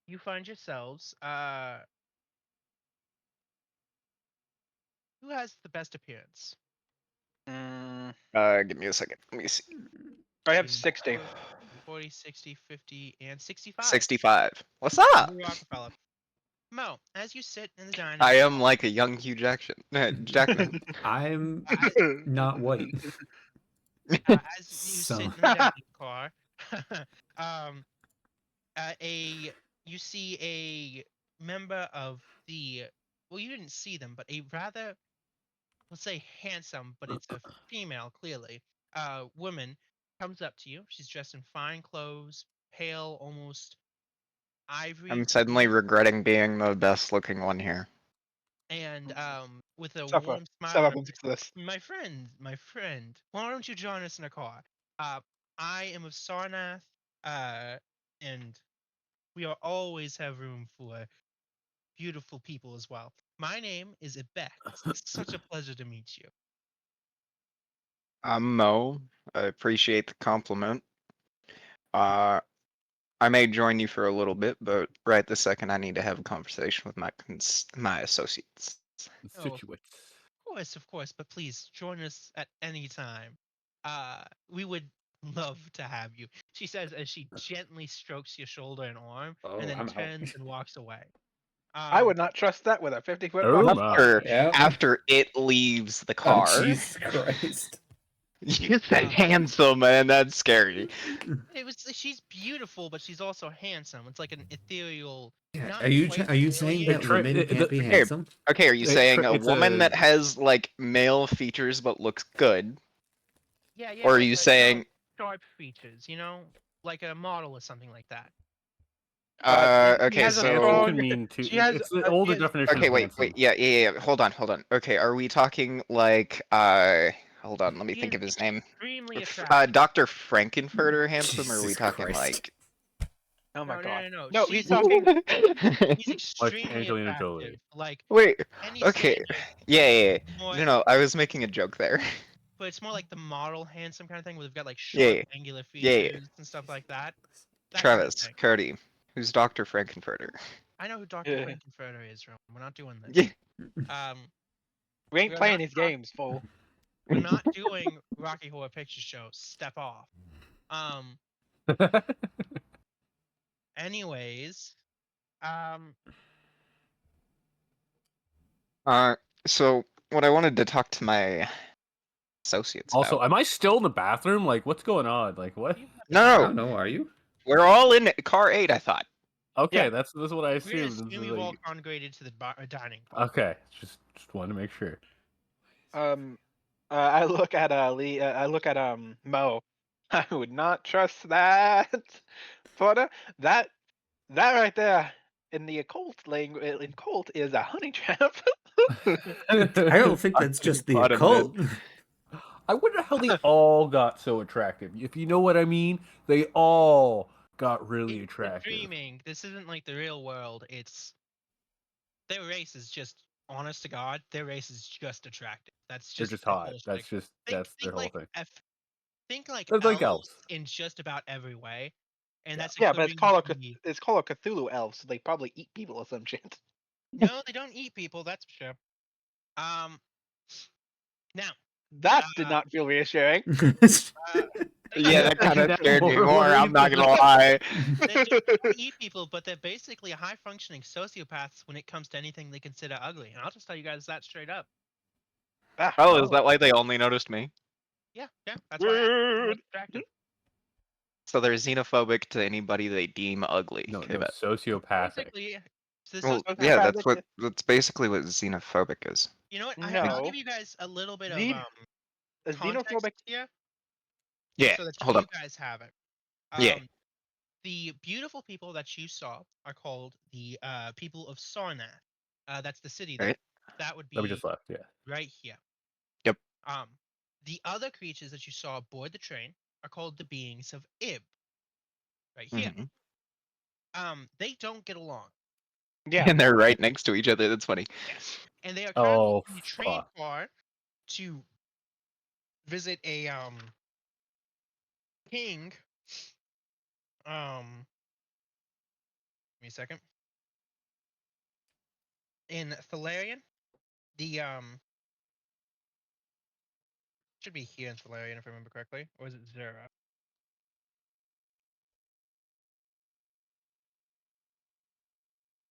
you find yourselves. Who has the best appearance? Give me a second. Let me see. I have 60. 40, 60, 50, and 65. 65. What's up? Henry Rockefeller. Mo, as you sit in the dining I room, am like a young Hugh Jackman. I'm not white. as you So- sit in the dining car, you see a member of the, well, you didn't see them, but a rather, let's say, handsome, but it's a female, clearly, woman comes up to you. She's dressed in fine clothes, pale, almost ivory. I'm suddenly regretting being the best looking one here. And with a Suffer. warm smile. Suffer on her from face, this. my friend, why don't you join us in a car? I am of Sarnath, and we are always have room for beautiful people as well. My name is Ibex. It's such a pleasure to meet you. I'm Mo. I appreciate the compliment. I may join you for a little bit, but right this second I need to have a conversation with my associates. Oh, Situates. Of course, but please join us at any time. We would love to have you, she says as she gently strokes your shoulder and arm, and then I'm out. turns and walks away. I would not trust that with a 50-foot Oh rock. my. After it leaves the car. Oh, Jesus Christ. You said handsome, and that's scary. She's beautiful, but she's also handsome. It's like an ethereal. Yeah, not are you quite saying alien. that women can't be Hey, handsome? Okay, are you saying a it's woman a- that has like male features but looks good? Yeah, Or are like you a, saying sharp features? Like a model or something like that. She okay, has a Handsome so can mean two. she has It's the a- older she has- definition okay, of wait, handsome. yeah. Hold on. Okay, are we talking like hold on, let me He think is of his name. extremely attractive. Dr. Frankenfurter handsome, or are we Jesus talking Christ. like Oh my No, god. no. No, She's he's talking. He's extremely Angelina attractive. Jolie. Like Wait, any okay. standard, Yeah. more, No, I was making a joke there. but it's more like the model handsome kind of thing, where they've got like Yeah, short, angular yeah. features and stuff like that. That kind of Travis, thing. Cody, Who's Dr. Frankenfurter? I know who Dr. Yeah. Frankenfurter is, Roman. We're not doing this. Yeah. We ain't We're playing not these talk- games, fool. We're not doing Rocky Horror Picture Show. Step off. Anyways, So what I wanted to talk to my associates Also, about. am I still in the bathroom? Like, what's going on? Like, what? you have I No, don't know. Are you? we're all in car 8, I thought. Okay, Yeah. that's what I We're assumed. gonna assume you've all congregated to the dining hall. Okay, just wanted to make sure. I look at Lee. I look at Mo. I would not trust that. Porter, that right there in the occult language in cult is a honey trap. I don't think that's just the Bottom occult. I wonder how they all got so attractive. If you know what I mean, they all got really It's the attractive. dreaming. This isn't like the real world. It's their race is just honest to God. Their race is just attractive. That's They're just just the hot. whole That's thing. just that's their whole thing. Think like They're like elves elves. in just about every way, and Yeah. that's Yeah, but it's including Call of Cthulhu elves, so they probably eat people or some shit. No, they don't eat people. That's for sure. Now That did not feel reassuring. Yeah, that kind of That's scared me more more. what I'm we not gonna thought. lie. they don't eat people, but they're basically high functioning sociopaths when it comes to anything they consider ugly. And I'll just tell you guys that straight up. Ah, Oh, is that why they only noticed me? Yeah, that's why I asked them what's attractive. So they're xenophobic to anybody they deem ugly. No, Okay, no, bet. sociopathic. Basically, so this Well, is yeah, sociopathic that's basically what xenophobic is. you know what? I'll No. give you guys a little bit of Xen- a context xenophobic. here, Yeah, so that hold you up. guys have it. Yeah. The beautiful people that you saw are called the people of Sarnath. That's the city there. Right. That would That we be just left. Yeah. right here. Yep. The other creatures that you saw aboard the train are called the beings of Ib. Right here. They don't get along. Yeah. And they're right next to each other. That's funny. Yes. And they are currently Oh, in the train fuck. car to visit a king. Give me a second. In Thalarian. The should be here in Thalarian if I remember correctly. Or is it Zera?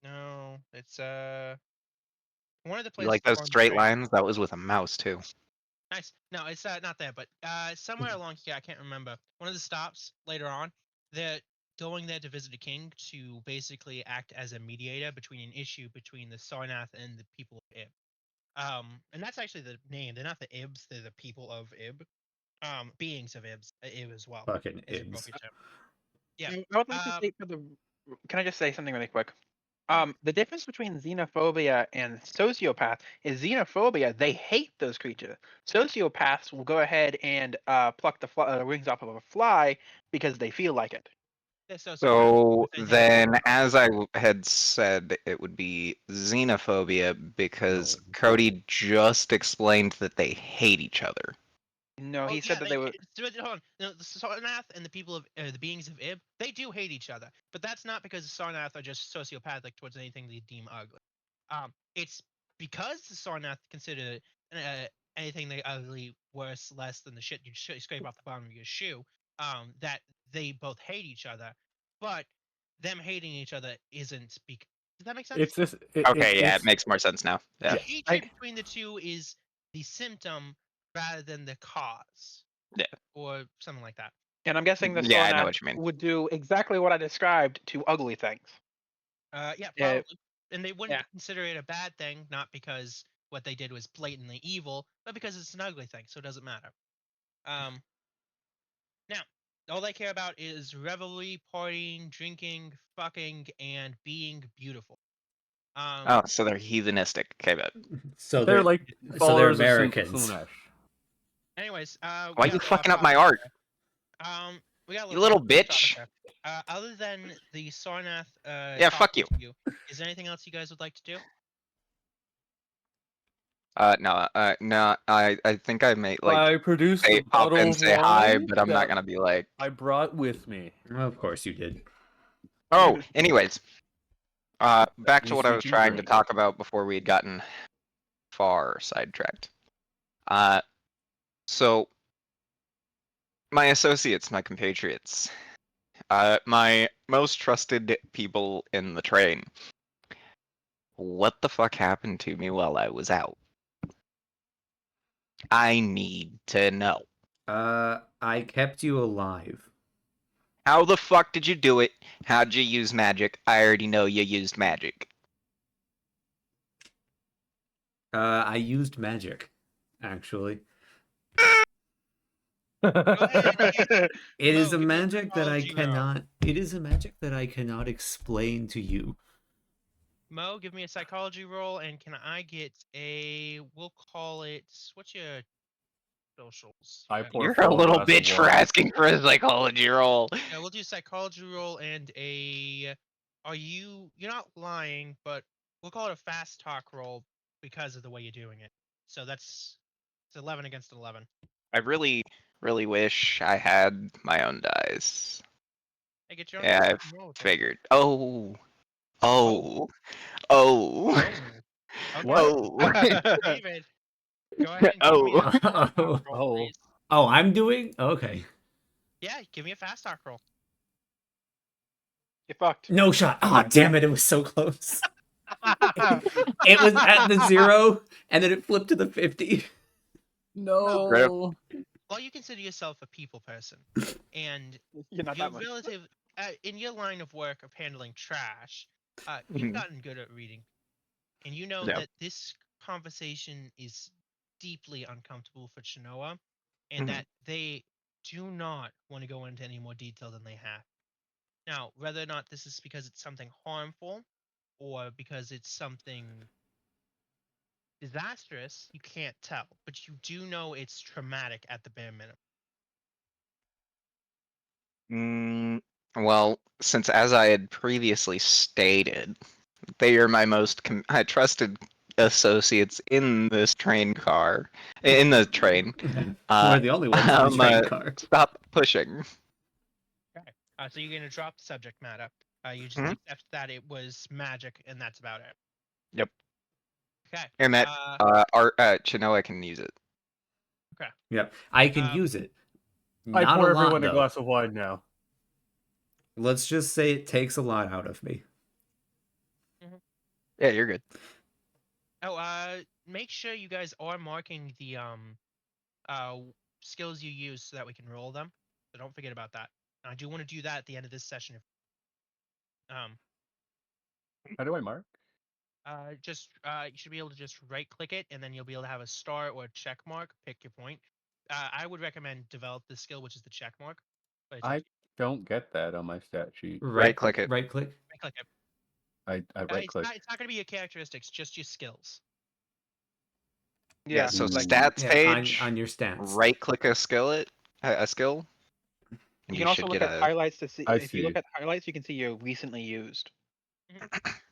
No, it's one of the You places like those on the straight train. lines? That was with a mouse too. Nice. No, it's not there, but somewhere along here, I can't remember. One of the stops later on, they're going there to visit a king to basically act as a mediator between an issue between the Sarnath and the people of Ib. And that's actually the name. They're not the Ibs; they're the people of Ib. Beings of Ib as well. Fucking is ibs. appropriate term. Yeah. I would like to state for the. Can I just say something really quick? Yeah. The difference between xenophobia and sociopath is xenophobia, they hate those creatures. Sociopaths will go ahead and pluck the wings off of a fly because they feel like it. They're sociopaths. So If anything, then, as I had said, it would be xenophobia because No. Cody just explained that they hate each other. No, Oh, he said that they were. Hold on. No, the Sarnath and the people of the beings of Ib, they do hate each other, but that's not because the Sarnath are just sociopathic towards anything they deem ugly. It's because the Sarnath consider anything they ugly worse, less than the shit you scrape off the bottom of your shoe. That they both hate each other, but them hating each other isn't. Does that make sense? It's just Okay, yeah, it's, it makes more sense now. The Yeah. hatred between the two is the symptom rather than the cause. Yeah. Or something like that. And I'm guessing the Yeah, I know Sarnath what you mean. would do exactly what I described to ugly things. Yeah, Yeah. probably. And they wouldn't Yeah. consider it a bad thing, not because what they did was blatantly evil, but because it's an ugly thing, so it doesn't matter. Now, all they care about is revelry, partying, drinking, fucking, and being beautiful. Oh, so they're heathenistic. Okay, bet. So they're like so they're followers of Americans. Slaanesh. Anyways, Why we you got a lot fucking of up my topics art? there. We got a You little lot of topics bitch. there. Other than the Sarnath, Yeah, fuck talking you. to is there anything else you guys would like to do? No, I think I may I produced say the pop bottle and of say hi, wine but I'm not that gonna be like. I brought with me. Of course you did. Oh, anyways, back to means what I was reaching trying to drink. talk about before we had gotten far sidetracked. So my associates, my compatriots, my most trusted people in the train. What the fuck happened to me while I was out? I need to know. I kept you alive. How the fuck did you do it? How'd you use magic? I already know you used magic. I used magic, actually. Go ahead and It is Mo, a give me a magic that I psychology roll. cannot. It is a magic that I cannot explain to you. Mo, give me a psychology roll, and can I get a? We'll call it. What's your socials? I Yeah. pour You're a full little glass of bitch for water. asking for a psychology roll. Yeah, we'll do psychology roll and a. Are you? You're not lying, but we'll call it a fast talk roll because of the way you're doing it. So it's 11 against 11. I really, really wish I had my own dice. Hey, get your own Yeah, dice I and roll with them. figured. Oh. Oh. Oh. Okay. Oh. David, go ahead and give me a fast talk roll, Oh. please. Oh, I'm doing? Okay. Yeah, give me a fast talk roll. Get fucked. No shot. Ah, damn it. It was so close. It was at the 0, and then it flipped to the 50. No. Well, you consider yourself a people person, and You're not your that much. relative in your line of work of handling trash, you've gotten good at reading, and you know Yeah. that this conversation is deeply uncomfortable for Chinoa, and Mhm. that they do not want to go into any more detail than they have. Now, whether or not this is because it's something harmful or because it's something disastrous, you can't tell, but you do know it's traumatic at the bare minimum. Well, since as I had previously stated, they are my most trusted associates in this train car, in the train. We're the only ones in the train car. Stop pushing. Okay. So you're gonna drop the subject matter. You just Mhm. accept that it was magic, and that's about it. Yep. Okay. And that Chinoa can use it. Okay. Yep. I can Um, use it. I Not pour a lot, everyone a though. glass of wine now. Let's just say it takes a lot out of me. Yeah, you're good. Oh, make sure you guys are marking the skills you use so that we can roll them. So don't forget about that. I do want to do that at the end of this session. How do I mark? Just you should be able to just right click it, and then you'll be able to have a star or a check mark. Pick your point. I would recommend develop the skill, which is the check mark. But it's up I to don't get that on my stat sheet. Right click it. Right click. you. Right click it. I right click. It's not going to be your characteristics, just your skills. Yeah, so like stats Yeah, page. on your stats. Right click a skill. A skill. And you can also should look get at a. highlights to see. I If you look see. at highlights, you can see your recently used.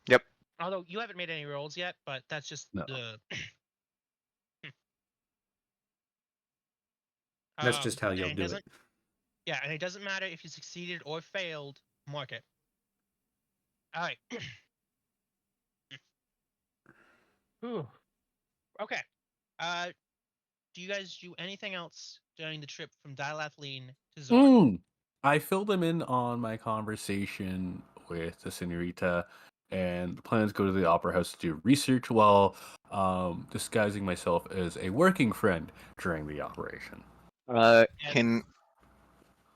Yep. Although you haven't made any rolls yet, but that's just No. the. That's just how and you'll it do doesn't. it. Yeah, and it doesn't matter if you succeeded or failed. Mark it. All right. Whew. Okay. Do you guys do anything else during the trip from Dilathleen to Zard? I filled them in on my conversation with the senorita, and the plans go to the opera house to do research while disguising myself as a working friend during the operation. Can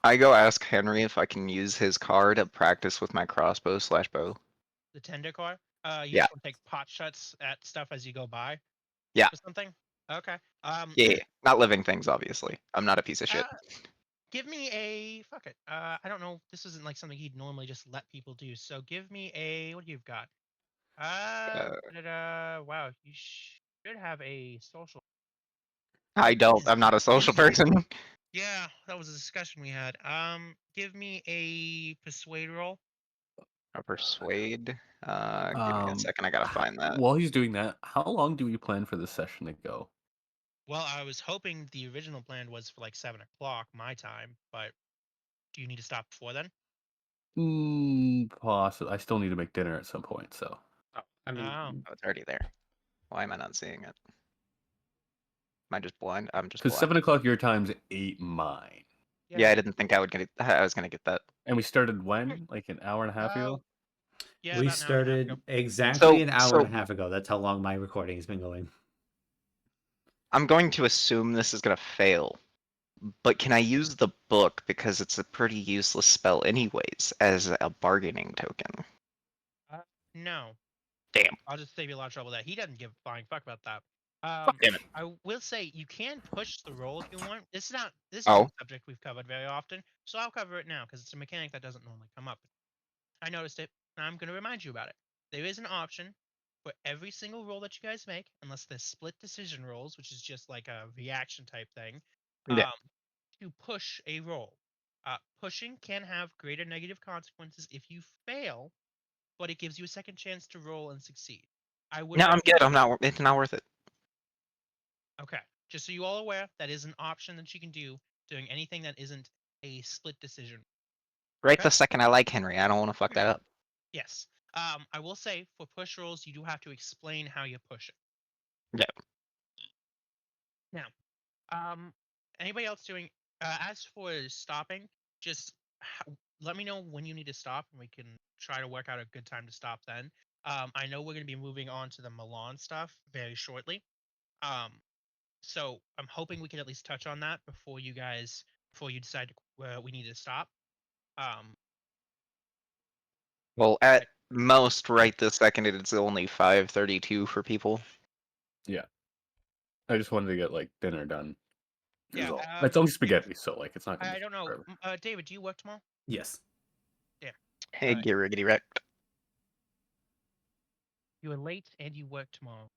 I go ask Henry if I can use his car to practice with my crossbow/bow? The tender car. You Yeah. just want to take pot shots at stuff as you go by. Yeah. Or something. Okay. Yeah, not living things, obviously. I'm not a piece of shit. Give me a fuck it. I don't know. This isn't like something he'd normally just let people do. So give me a what do you've got? Wow, you should have a social. I don't. I'm not a social person. Yeah, that was a discussion we had. Give me a persuade roll. A persuade. Give me a second. I gotta find that. While he's doing that, how long do we plan for this session to go? Well, I was hoping the original plan was for like 7 o'clock my time, but do you need to stop before then? Possibly. I still need to make dinner at some point, so. I mean, Oh. Oh, it's already there. Why am I not seeing it? Am I just blind? I'm just Because blind. 7 o'clock your time's 8 mine. Yeah, I didn't think I was gonna get that. And we started when? Like an hour and a half ago? Yeah, we about an hour and a half ago. started exactly an hour So- and a half ago. That's how long my recording has been going. I'm going to assume this is gonna fail. But can I use the book, because it's a pretty useless spell anyways, as a bargaining token? No. Damn. I'll just save you a lot of trouble there. He doesn't give a flying fuck about that. Damn it. I will say you can push the roll if you want. This isn't Oh. a subject we've covered very often, so I'll cover it now because it's a mechanic that doesn't normally come up. I noticed it, and I'm going to remind you about it. There is an option for every single roll that you guys make, unless they're split decision rolls, which is just like a reaction type thing, Yeah. to push a roll. Pushing can have greater negative consequences if you fail, but it gives you a second chance to roll and succeed. I would No, I'm good. recommend- It's not worth it. Okay. Just so you all aware, that is an option that you can do doing anything that isn't a split decision. Right Okay. the second I like Henry. I don't want to fuck that up. Yes. I will say for push rolls, you do have to explain how you push it. Yeah. Now, anybody else doing? As for stopping, just let me know when you need to stop, and we can try to work out a good time to stop then. I know we're going to be moving on to the Milan stuff very shortly. So I'm hoping we can at least touch on that before you decide we need to stop. Well, at most, right this second, it's only 5:32 for people. I just wanted to get like dinner done. Yeah, It's only spaghetti, so like it's not gonna I be don't know. forever. David, do you work tomorrow? Yes. Hey, Alright. get riggedy wrecked. You are late and you work tomorrow.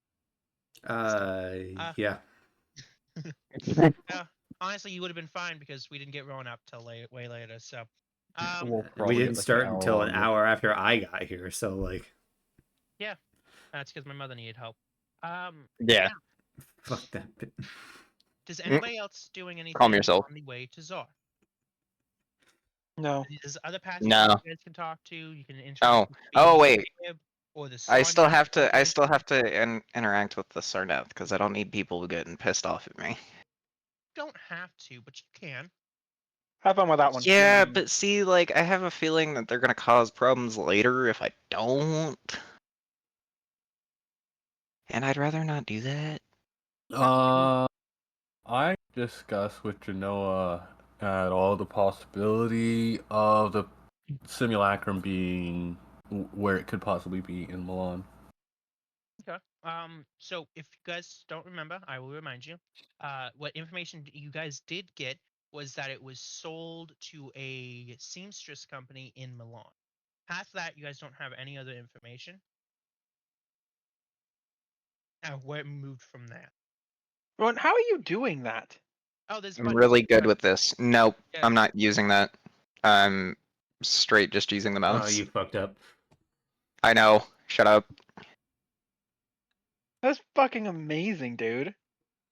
Yeah. Honestly, you would have been fine because we didn't get Rowan up till way later. So, We'll We probably get, didn't like, start an hour until an longer. hour after I got here, so like, that's because my mother needed help. Yeah. fuck that. Does anybody else doing anything Calm yourself. on the way to Zar? No. There's other passengers No. you guys can talk to. You can interact. Oh. with Oh, the wait. Arab or the I still Sonya have to. I situation. still have to interact with the Sarnath because I don't need people getting pissed off at me. You don't have to, but you can. Have fun with that one. Yeah, but see, like, I have a feeling that they're gonna cause problems later if I don't, and I'd rather not do that. I discussed with Genoa at all the possibility of the simulacrum being where it could possibly be in Milan. Okay. So if you guys don't remember, I will remind you. What information you guys did get was that it was sold to a seamstress company in Milan. Past that, you guys don't have any other information. Where it moved from there. Rowan, how are you doing that? Oh, there's. I'm really good with this. Nope, Yeah. I'm not using that. I'm straight just using the Oh, mouse. you fucked up. I know. Shut up. That's fucking amazing, dude.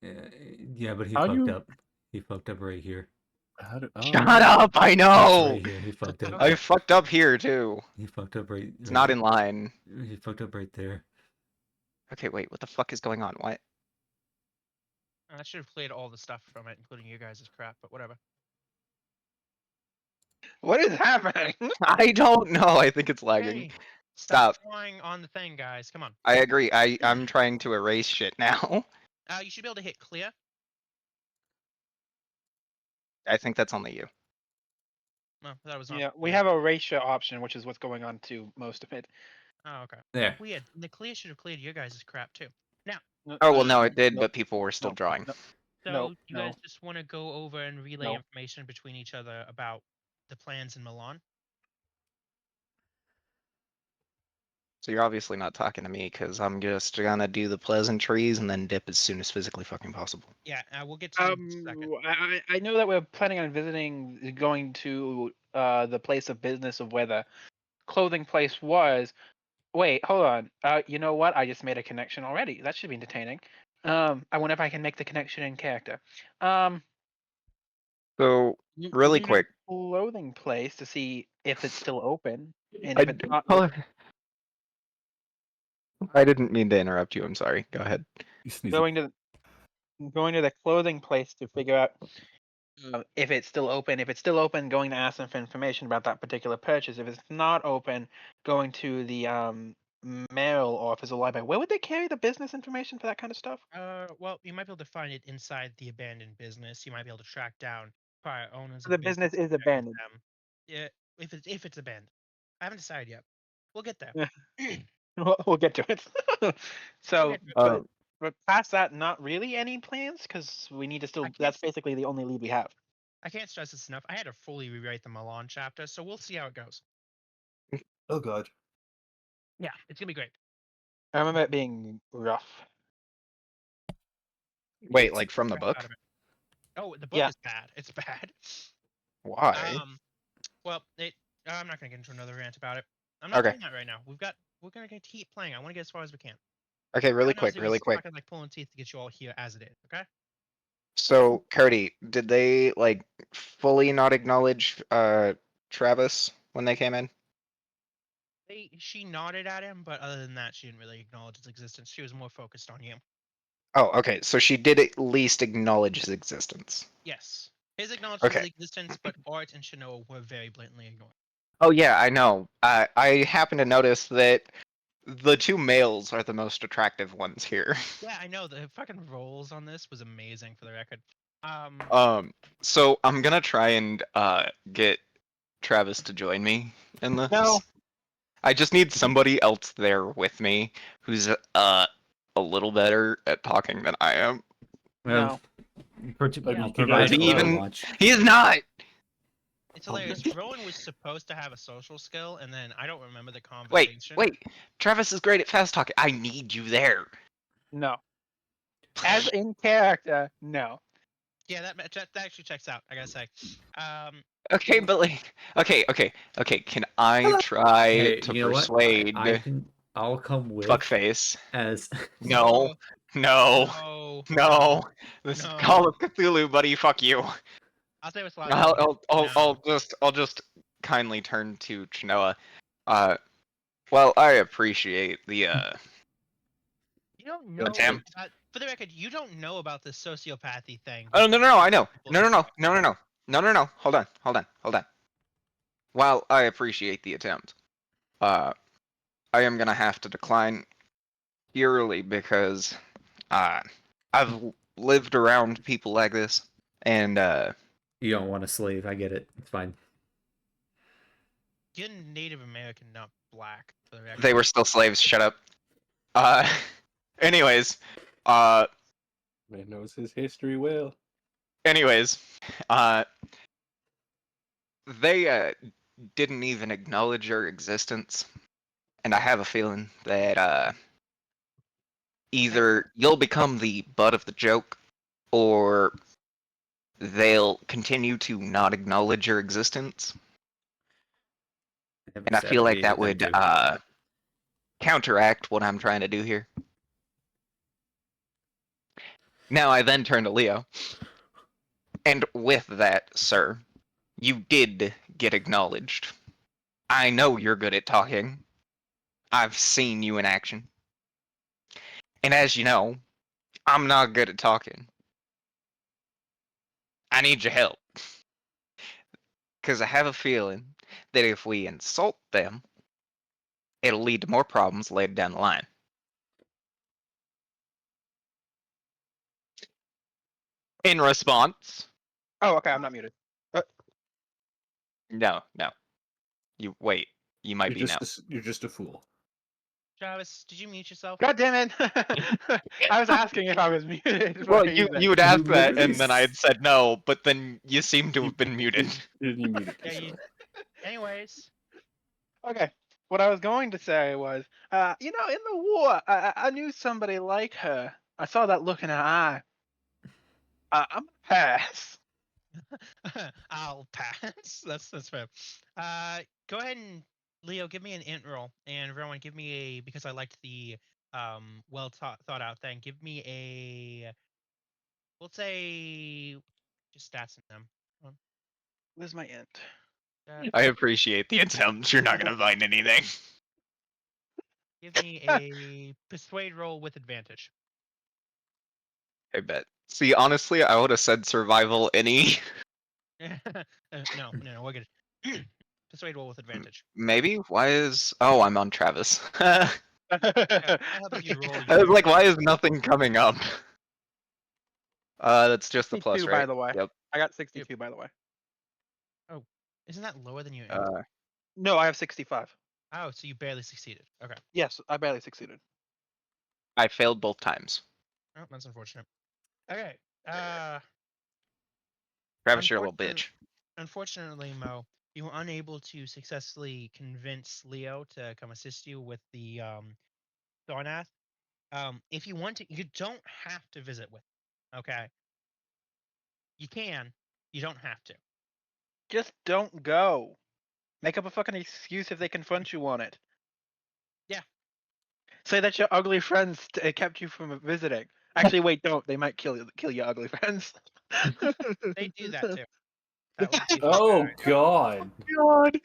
Yeah, but he How fucked you- up. He fucked up right here. Shut up! I That's know. right here. He fucked up. Okay. I fucked up here too. He fucked up right. It's not in line. He fucked up right there. Okay, wait. What the fuck is going on? What? I should have cleared all the stuff from it, including your guys' crap, but whatever. What is happening? I don't know. I think it's lagging. Hey, Stop. flying on the thing, guys. Come on. I agree. I'm trying to erase shit now. You should be able to hit clear. I think that's only you. No, that was not. Yeah, we clear. have a ratio option, which is what's going on to most of it. Oh, okay. There. Weird. The clear should have cleared your guys' crap too. Oh well, no, it did, Nope. but people were still Nope. drawing. Nope. So No, you no. guys just want to go over and relay No. information between each other about the plans in Milan? So you're obviously not talking to me because I'm just gonna do the pleasantries and then dip as soon as physically fucking possible. Yeah, we'll get to you in a second. I know that we're planning on visiting, going to the place of business of where the clothing place was. Wait, hold on. You know what? I just made a connection already. That should be entertaining. I wonder if I can make the connection in character. So really quick, clothing place to see if it's still open, and I, if it's not oh, open, I didn't mean to interrupt you. I'm sorry. Go ahead. You sneeze. going to the clothing place to figure out if it's still open. If it's still open, going to ask them for information about that particular purchase. If it's not open, going to the mail office or library. Where would they carry the business information for that kind of stuff? Well, you might be able to find it inside the abandoned business. You might be able to track down prior owners of The the business is and check with abandoned. them. Yeah, if it's abandoned. I haven't decided yet. We'll get there. We'll get to it. So, Okay, but past that, not really any plans because we need to still. can't That's s- basically the only lead we have. I can't stress this enough. I had to fully rewrite the Milan chapter, so we'll see how it goes. Oh god. Yeah, it's gonna be great. I remember it being rough. Wait, like from the Crap book? out of it. Oh, the book Yeah. is bad. It's bad. Why? Well, I'm not gonna get into another rant about it. I'm not Okay. doing that right now. We're gonna keep playing. I want to get as far as we can. Okay, really God knows quick, it really was quick. fucking like pulling teeth to get you all here as it is. Okay. So, Cody, did they like fully not acknowledge Travis when they came in? She nodded at him, but other than that, she didn't really acknowledge his existence. She was more focused on you. Oh, okay. So she did at least acknowledge his existence. Yes. His acknowledged Okay. his existence, but Art and Shanoa were very blatantly ignored. Oh yeah, I know. I happen to notice that the two males are the most attractive ones here. Yeah, I know. The fucking rolls on this was amazing for the record. So I'm gonna try and get Travis to join me in this. No. I just need somebody else there with me who's a little better at talking than I am. Well, Yeah, providing he even- Overwatch. He is not. It's hilarious. Rowan was supposed to have a social skill, and then I don't remember the Wait, conversation. wait. Travis is great at fast talking. I need you there. No. As in character, no. Yeah, that actually checks out. I gotta say. Okay, but like, okay. Can I try Hey, to you know what? persuade I'll come with fuckface? as No, no. No. This is No. Call of Cthulhu, buddy. Fuck you. I'll say what's loud. I'll just kindly turn to Chinoa. Well, I appreciate the You don't know. attempt. For the record, you don't know about this sociopathy thing. Oh no, I know. People No. Hold on. While I appreciate the attempt, I am gonna have to decline purely because I've lived around people like this, and you don't want a slave. I get it. It's fine. You're Native American, not black. For the record. they were still slaves. Shut up. Anyways, Man knows his history well. anyways, they didn't even acknowledge your existence, and I have a feeling that either you'll become the butt of the joke, or they'll continue to not acknowledge your existence. never And I said feel like needed that them would to. counteract what I'm trying to do here. Now I then turn to Leo. And with that, sir, you did get acknowledged. I know you're good at talking. I've seen you in action. And as you know, I'm not good at talking. I need your help. Because I have a feeling that if we insult them, it'll lead to more problems later down the line. In response, Oh, okay. I'm not muted. no. You wait. You might be now. You're just a fool. Travis, did you mute yourself? God damn it! I was asking if I was muted. for Well, a reason. you would ask that, literally and then I had said no, but then you seem to have been muted. You muted Yeah, yourself. Anyways, Okay. What I was going to say was, in the war, I knew somebody like her. I saw that look in her eye. I'm gonna pass. I'll pass. That's fair. Go ahead and Leo, give me an int roll, and Rowan, give me a because I liked the well thought out thing. Give me a we'll say just stats in them. Where's my int? I appreciate the attempt. You're not gonna find anything. Give me a persuade roll with advantage. I bet. See, honestly, I would have said survival any. No, we're good. Persuade roll with advantage. Maybe? Why is... Oh, I'm on Travis. I That helps you roll was your like, why is nothing coming up? That's just the plus, 62, right? by the way. Yep. I got 62, by the way. Oh, isn't that lower than your int? No, I have 65. Oh, so you barely succeeded. Okay. Yes, I barely succeeded. I failed both times. Oh, that's unfortunate. Okay. Travis, you're a little bitch. Unfortunately, Mo, you were unable to successfully convince Leo to come assist you with the Sarnath. If you want to, you don't have to visit with him, okay? You can. You don't have to. Just don't go. Make up a fucking excuse if they confront you on it. Yeah. Say that your ugly friends kept you from visiting. Actually, wait, don't. They might kill your ugly friends. They do that too. That would be Oh God, God.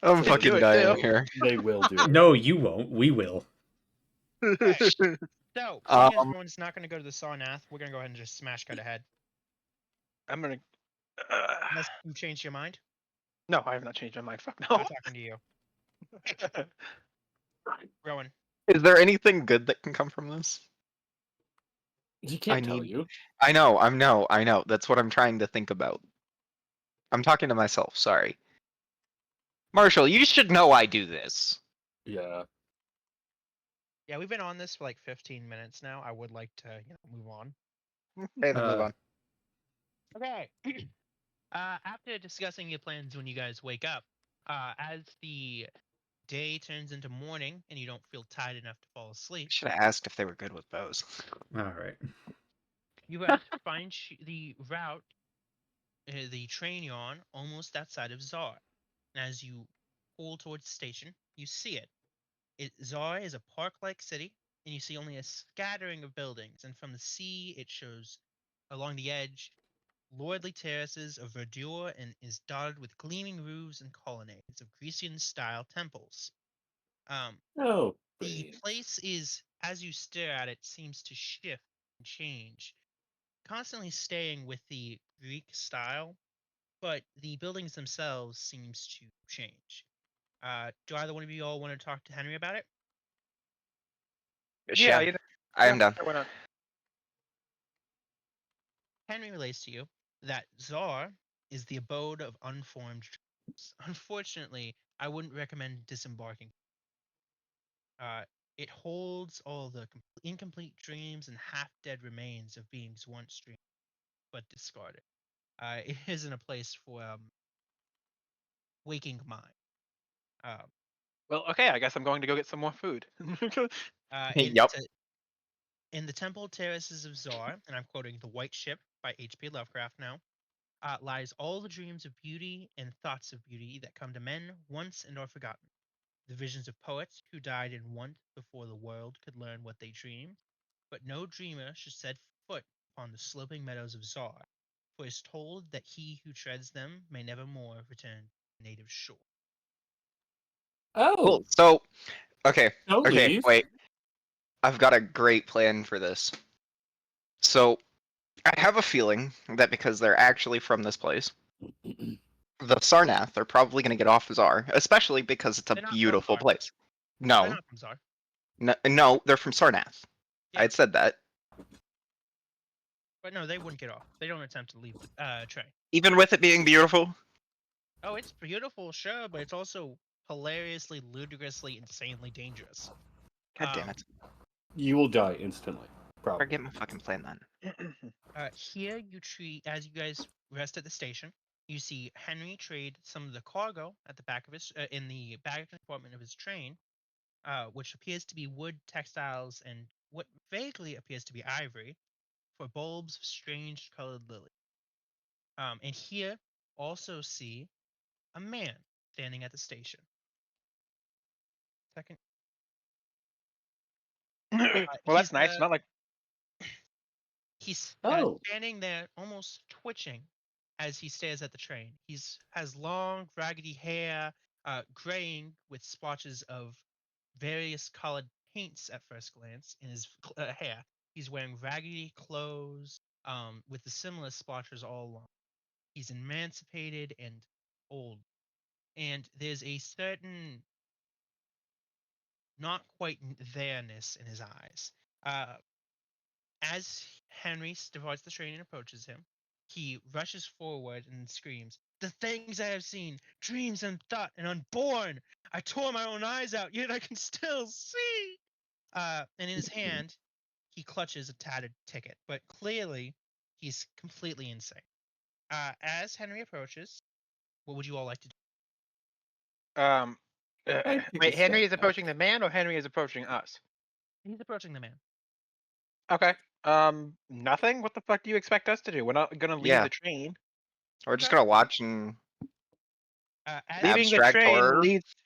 I'm They do fucking it dying too. here. they will do it. No, you won't. We will. Okay. So, seeing as everyone's not going to go to the Sarnath, we're going to go ahead and just smash cut ahead. I'm gonna. Unless you change your mind, No, I have not changed my mind. Fuck I'm no. not talking to you. Rowan. Is there anything good that can come from this? He can't I tell need- you. I know. That's what I'm trying to think about. I'm talking to myself, sorry. Marshall, you should know I do this. Yeah. Yeah, we've been on this for like 15 minutes now. I would like to, move on. Hey, then move on. Okay. After discussing your plans when you guys wake up, as the day turns into morning and you don't feel tired enough to fall asleep, Should have asked if they were good with bows. All right. you guys find the route, the train you're on, almost outside of Zar. And as you pull towards the station, you see it. Zar is a park-like city, and you see only a scattering of buildings. And from the sea, it shows along the edge lordly terraces of verdure and is dotted with gleaming roofs and colonnades of Grecian-style temples. Oh, The brilliant. place is, as you stare at it, seems to shift and change, constantly staying with the Greek style, but the buildings themselves seems to change. Do either one of you all want to talk to Henry about it? Yeah, I am done. Why not? Henry relates to you that Zar is the abode of unformed dreams. Unfortunately, I wouldn't recommend disembarking. It holds all the incomplete dreams and half-dead remains of beings once dreamed but discarded. It isn't a place for waking mind. Well, okay, I guess I'm going to go get some more food. Yup. In the temple terraces of Zar, and I'm quoting The White Ship by H.P. Lovecraft now, lies all the dreams of beauty and thoughts of beauty that come to men once and are forgotten. The visions of poets who died in want before the world could learn what they dreamed, but no dreamer should set foot upon the sloping meadows of Zar, for it is told that he who treads them may never more return to the native shore. Oh, Cool. So, okay, don't leave. wait. I've got a great plan for this. So, I have a feeling that because they're actually from this place, the Sarnath are probably going to get off Zar, especially because it's a They're not from beautiful Zar. place. They're No, not from Zar. no, they're from Sarnath. Yeah. I had said that. But no, they wouldn't get off. They don't attempt to leave the train. Even with it being beautiful? Oh, it's beautiful, sure, but it's also hilariously, ludicrously, insanely dangerous. God damn it. You will die instantly. Probably. Forget my fucking plan then. Here you treat, as you guys rest at the station, you see Henry trade some of the cargo at the back of his, in the baggage compartment of his train, which appears to be wood, textiles, and what vaguely appears to be ivory, for bulbs of strange colored lily. And here also see a man standing at the station. Second. Well, He's that's nice. Not like he's Oh. standing there, almost twitching, as he stares at the train. Has long, raggedy hair, graying with splotches of various colored paints at first glance in his hair. He's wearing raggedy clothes with the similar splotches all along. He's emancipated and old. And there's a certain not quite there-ness in his eyes. As Henry divides the train and approaches him, he rushes forward and screams, "The things I have seen, dreams and thought and unborn! I tore my own eyes out, yet I can still see!" And in his hand, he clutches a tattered ticket, but clearly he's completely insane. As Henry approaches, what would you all like to do? I'd take a Wait, Henry step is approaching the man, or Henry is approaching us? He's approaching the man. Okay. Nothing. What the fuck do you expect us to do? We're not gonna leave Yeah. the train. We're just Okay. gonna watch and As Leaving the abstract train horror. leads.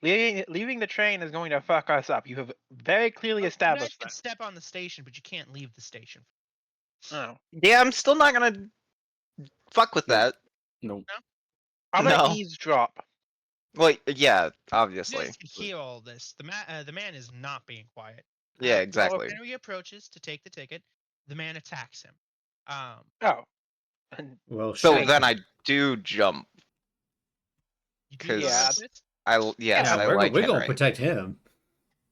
Leaving the train is going to fuck us up. You have very clearly you guys established can that. step on the station, but you can't leave the station. Oh. Yeah, I'm still not gonna fuck with Nope. that. No. I'm gonna No. eavesdrop. Well, yeah, You obviously. guys can hear all this. The man is not being quiet. Yeah, Well, exactly. Henry approaches to take the ticket. The man attacks him. Oh. And Well, So shit. then I do jump. You do 'Cause- go Yeah. to assist? Yes, Yeah, I we're like gonna Henry. protect him.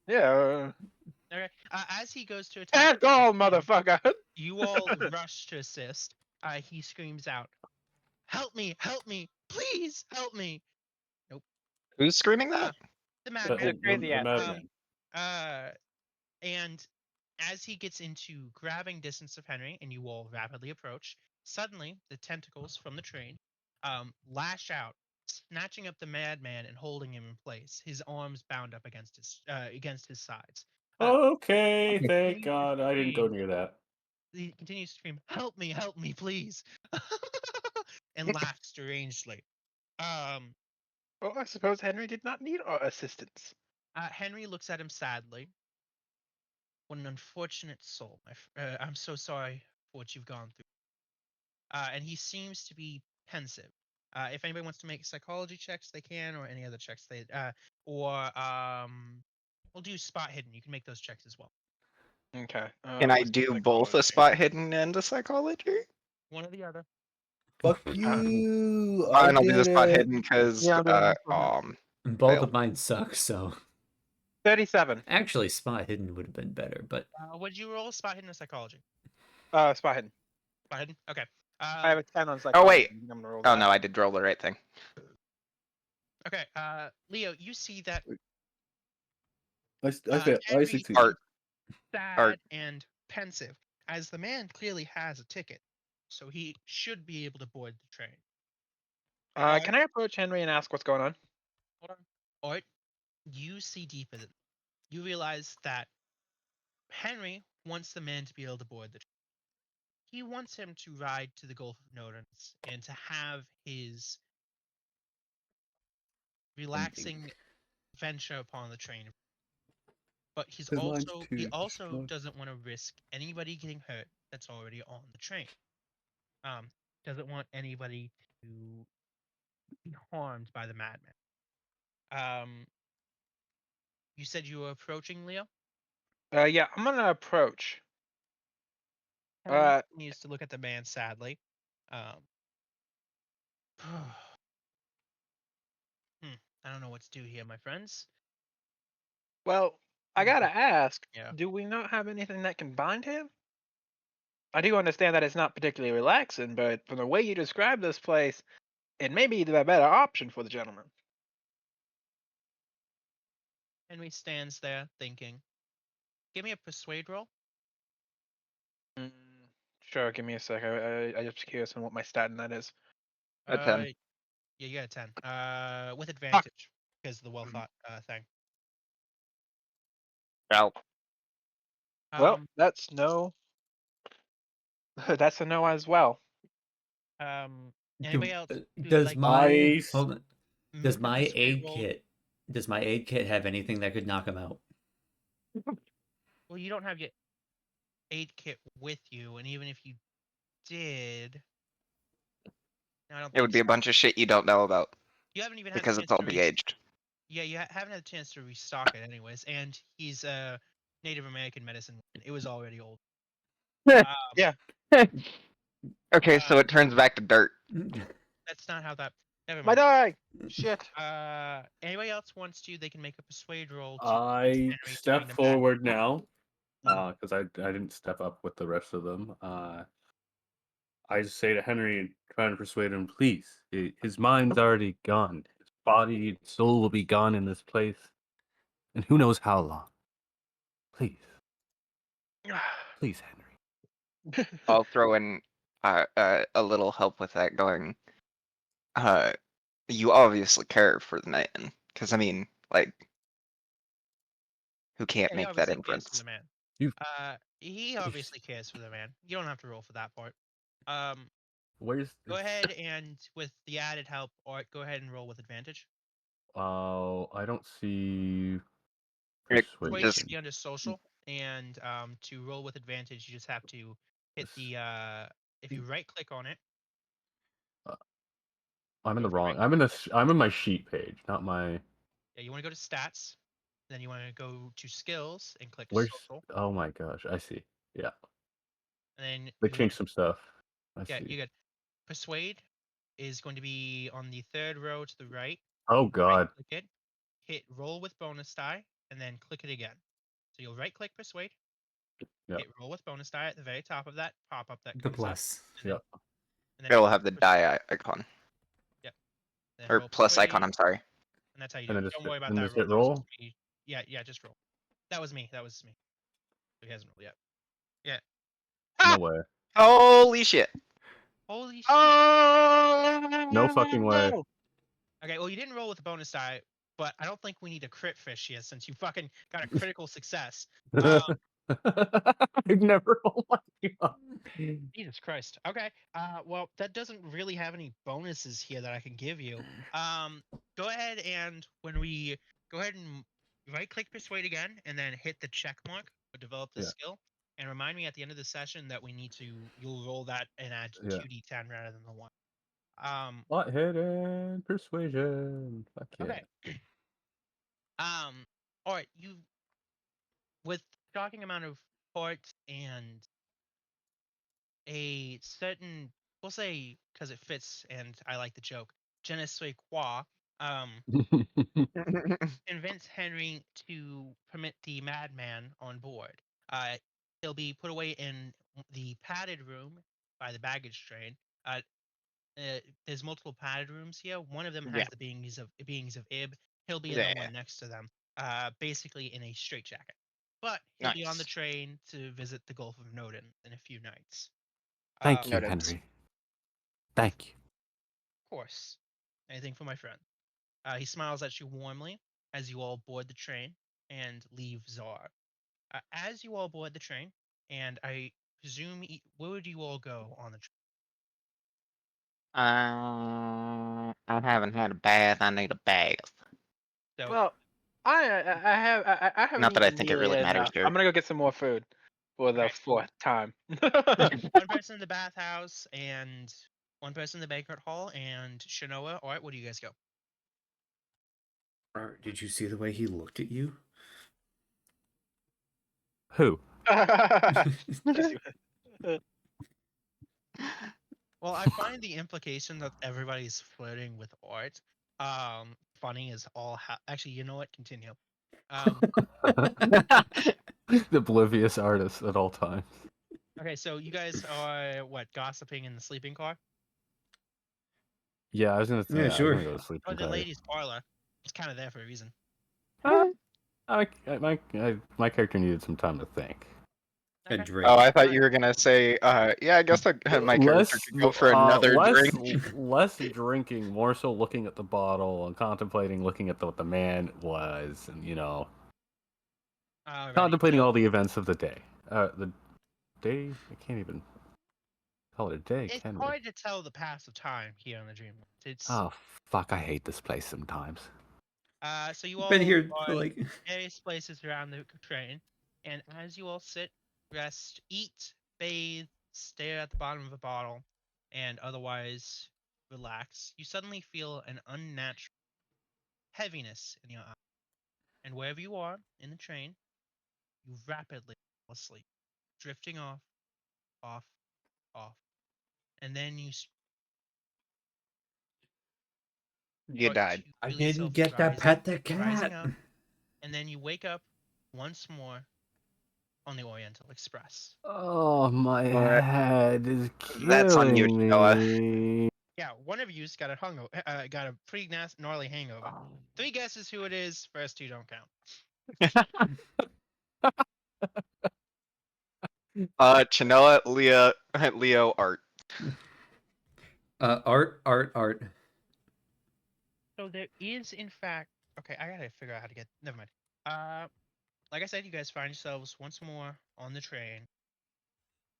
yeah. Okay. As he goes to attack, And go, motherfucker. you all rush to assist. He screams out, "Help me! Help me! Please help me!" Who's screaming that? The The madman. crazy ass madman. And as he gets into grabbing distance of Henry, and you all rapidly approach, suddenly the tentacles from the train lash out, snatching up the madman and holding him in place. His arms bound up against his sides. Okay, He thank continues to God I didn't go scream- near that. He continues to scream, help me, please," and laugh strangely. Well, I suppose Henry did not need our assistance. Henry looks at him sadly. "What an unfortunate soul. I'm so sorry for what you've gone through." And he seems to be pensive. If anybody wants to make psychology checks, they can, or any other checks we'll do spot hidden. You can make those checks as well. Okay. Can I what's do the both a psychology? spot hidden and a psychology? One or the other. Fuck you! Fine, I'll do the spot hidden because Yeah, I'm doing the spot Both Fail. of mine suck, so 37. actually, spot hidden would have been better. But Would you roll spot hidden or psychology? Spot hidden. Spot hidden. Okay. I have a 10 on psychology. Oh wait. I'm gonna roll Oh that. no, I did roll the right thing. Okay. Leo, you see that I Henry succeed. Art. sad and pensive, as the man clearly has a ticket, so he should be able to board the train. Can I approach Henry and ask what's going on? Hold on. Art, you see deeper than you realize that Henry wants the man to be able to board the train. He wants him to ride to the Gulf of Nordens and to have his relaxing venture upon the train. But His mind's he too also smart. doesn't want to risk anybody getting hurt that's already on the train. Doesn't want anybody to be harmed by the madman. You said you were approaching Leo? Yeah, I'm gonna approach. Henry continues to look at the man sadly. I don't know what to do here, my friends. Well, I gotta ask, Yeah. do we not have anything that can bind him? I do understand that it's not particularly relaxing, but from the way you describe this place, it may be the better option for the gentleman. Henry stands there thinking. Give me a persuade roll. Mm, sure, give me a sec. I just curious on what my stat in that is. A 10. Yeah, you got a 10. With advantage because of the well thought thing. Ow. Well, that's no. That's a no as well. Anybody else? does like, my hold on, does make a my persuade aid roll? kit have anything that could knock him out? Well, you don't have your aid kit with you, and even if you did, No, I don't It would think be a so. bunch of shit you don't know about You haven't even had because the it's chance all to de-aged. Yeah, you haven't had a chance to restock it, anyways. And he's a Native American medicine. It was already old. Um, Yeah. Okay, so it turns back to dirt. that's not how that. Never My mind. die. Shit. Anybody else wants to? They can make a persuade roll. To I Henry turning step them back. forward now Mhm. because I didn't step up with the rest of them. I just say to Henry, trying to persuade him, please. His mind's already gone. His body, soul will be gone in this place, and who knows how long. Please, please, Henry. I'll throw in a little help with that going. You obviously care for the man. Because, I mean, like, who can't Yeah, he make that obviously cares for inference? the man. You've- He obviously cares for the man. You don't have to roll for that part. Where's Go ahead and with the added help, or go ahead and roll with advantage. Oh, I don't see It Persuade persuasion. should be under social, and to roll with advantage, you just have to hit the if you right click on it. I'm in go the to wrong. right I'm in click. the. I'm in my sheet page, not my. Yeah, you want to go to stats, then you want to go to skills and click Where's? social, Oh my gosh, I see. Yeah, and then they you want changed some stuff. I yeah, see. you get persuade is going to be on the third row to the right. Oh Right god. click it, hit roll with bonus die, and then click it again. So you'll right click persuade, Yeah. hit roll with bonus die at the very top of that pop up that The comes up, plus. and then, Yep. and then It'll roll have the persuade. die icon. Then Or roll plus icon, persuade, I'm sorry. and that's how you And do then it. just Don't worry about and that just roll. hit That was roll. just me. Yeah, just roll. That was me. He hasn't rolled yet. Yeah. No Ah! way. Holy shit. Holy shit. Oh No fucking way. Okay, well you didn't roll with the bonus die, but I don't think we need a crit fish here since you fucking got a critical success. I've never. Oh my god. Jesus Christ. Okay. Well, that doesn't really have any bonuses here that I can give you. Go ahead and go ahead and right click persuade again and then hit the check mark to develop the Yeah. skill. And remind me at the end of the session that you'll roll that and add Yeah. 2d10 rather than the 1. Hot hidden persuasion. Fuck yeah. Okay. All right, with shocking amount of parts and a certain, we'll say, because it fits and I like the joke, je ne sais quoi, convince Henry to permit the madman on board. He'll be put away in the padded room by the baggage train. There's multiple padded rooms here. One of them has Yeah. the beings of Ib. He'll be in Yeah. the one next to them, basically in a straitjacket. But he'll be on the Nice. train to visit the Gulf of Noden in a few nights. Thank you, Noted. Henry. Thank you. Of course. Anything for my friend. He smiles at you warmly as you all board the train and leave Zar. As you all board the train, and I presume, where would you all go on the train? I haven't had a bath. I need a bath. So, Well, I haven't Not that I eaten think it nearly really matters enough. here. I'm gonna go get some more food for the Okay. fourth time. one person in the bathhouse and one person in the banquet hall and Shinoa. All right, where do you guys go? Did you see the way he looked at you? Who? Well, I find the implication that everybody's flirting with art funny as all actually, you know what? Continue. The oblivious artist at all times. Okay, so you guys are what, gossiping in the sleeping car? Yeah, I was gonna. Yeah, Yeah, I was sure. gonna go to sleep. Or the ladies' parlor? It's kind of there for a reason. My character needed some time to think. A Okay. drink. Oh, I thought you were gonna say, yeah, I guess my character could go for another drink. less drinking, more so looking at the bottle and contemplating, looking at what the man was, and Alrighty, contemplating so all the events of the day. The day. I can't even call it a day, it's can we? hard to tell the pass of time here on the Dreamland. It's Oh fuck! I hate this place sometimes. so you Been all here are for at like various places around the train, and as you all sit, rest, eat, bathe, stare at the bottom of a bottle, and otherwise relax, you suddenly feel an unnatural heaviness in your eye. And wherever you are in the train, you rapidly fall asleep, drifting off, off, off. And then you You start died. to I feel didn't yourself get that pet the rising cat. up, and then you wake up once more on the Oriental Express. Oh, my Alright. head is That's on you, killing Noah. me. Yeah, one of you's got got a pretty gnarly hangover. 3 guesses who it is. First 2 don't count. Chinoa, Leo, Art. Art. So there is, in fact, okay. I gotta figure out how to get. Never mind. Like I said, you guys find yourselves once more on the train.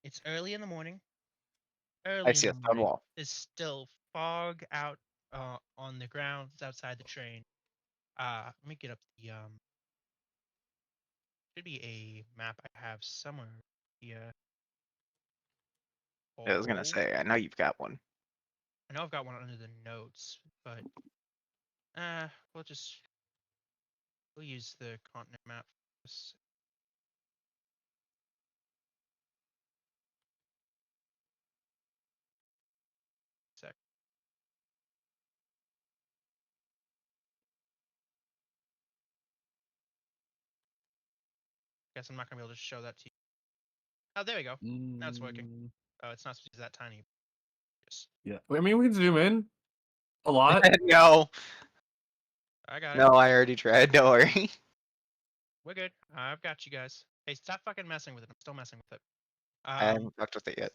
It's early in the morning. I Early in see the a stone morning. wall. There's still fog out on the grounds outside the train. Let me get up the should be a map I have somewhere here. I was gonna say, I know you've got one. I know I've got one under the notes, but we'll just we'll use the continent map for this. Sec. Guess I'm not gonna be able to show that to you. Oh, there we go. Now it's working. Mm, Oh, it's not supposed to be that tiny. Just yeah. I mean, we can zoom in a lot. No, I got it. no, I already tried. Don't worry. We're good. I've got you guys. Hey, stop fucking messing with it. I'm still messing with it. I haven't fucked with it yet.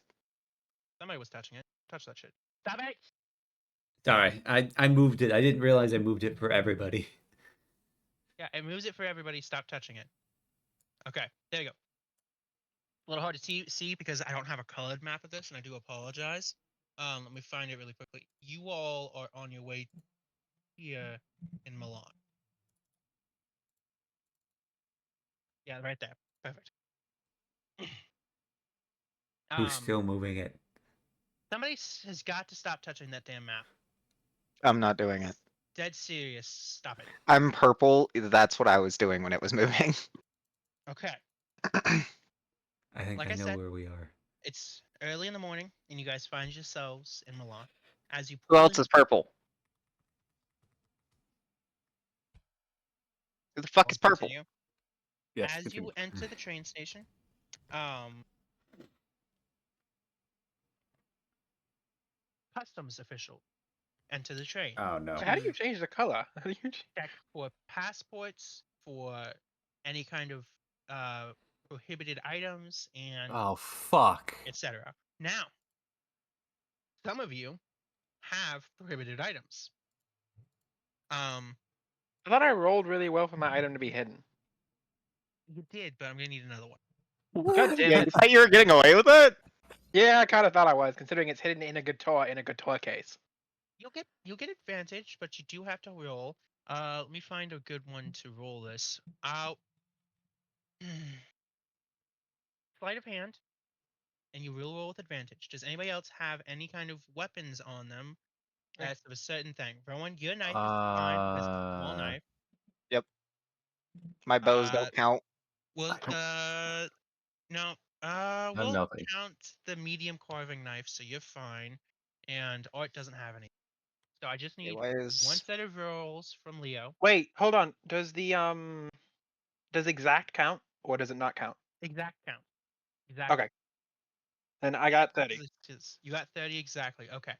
Somebody was touching it. Touch that shit. Stop it. Sorry, I moved it. I didn't realize I moved it for everybody. Yeah, it moves it for everybody. Stop touching it. Okay, there you go. A little hard to see because I don't have a colored map of this, and I do apologize. Let me find it really quickly. You all are on your way here in Milan. Yeah, right there. Perfect. Who's still moving it? Somebody has got to stop touching that damn map. I'm not doing it. Dead serious. Stop it. I'm purple. That's what I was doing when it was moving. Okay. I think Like I I know said, where we are. it's early in the morning, and you guys find yourselves in Milan. As you Who pull else in, is purple? Who the fuck is purple? continue. Yes. As you Continue. enter the train station, customs official enter the train. Oh no. So how do you change the color? How do you Check for passports, for any kind of prohibited items, and Oh fuck. etc. Now, some of you have prohibited items. I thought I rolled really well for my item to be hidden. You did, but I'm gonna need another one. God damn Yeah, it. you thought you were getting away with it? Yeah, I kind of thought I was, considering it's hidden in a guitar case. You'll get advantage, but you do have to roll. Let me find a good one to roll this. Sleight of hand, and you will roll with advantage. Does anybody else have any kind of weapons on them that's of a certain thing? Rowan, your knife is fine because it's a small knife. Yep. My bows don't count. Well, no. I'm We'll nothing. count the medium carving knife, so you're fine. And Art doesn't have any. So I just need one Anyways, set of rolls from Leo. Wait, hold on. Does exact count or does it not count? Exact count. Exact. Okay. Then I got 30. You got 30 exactly. Okay.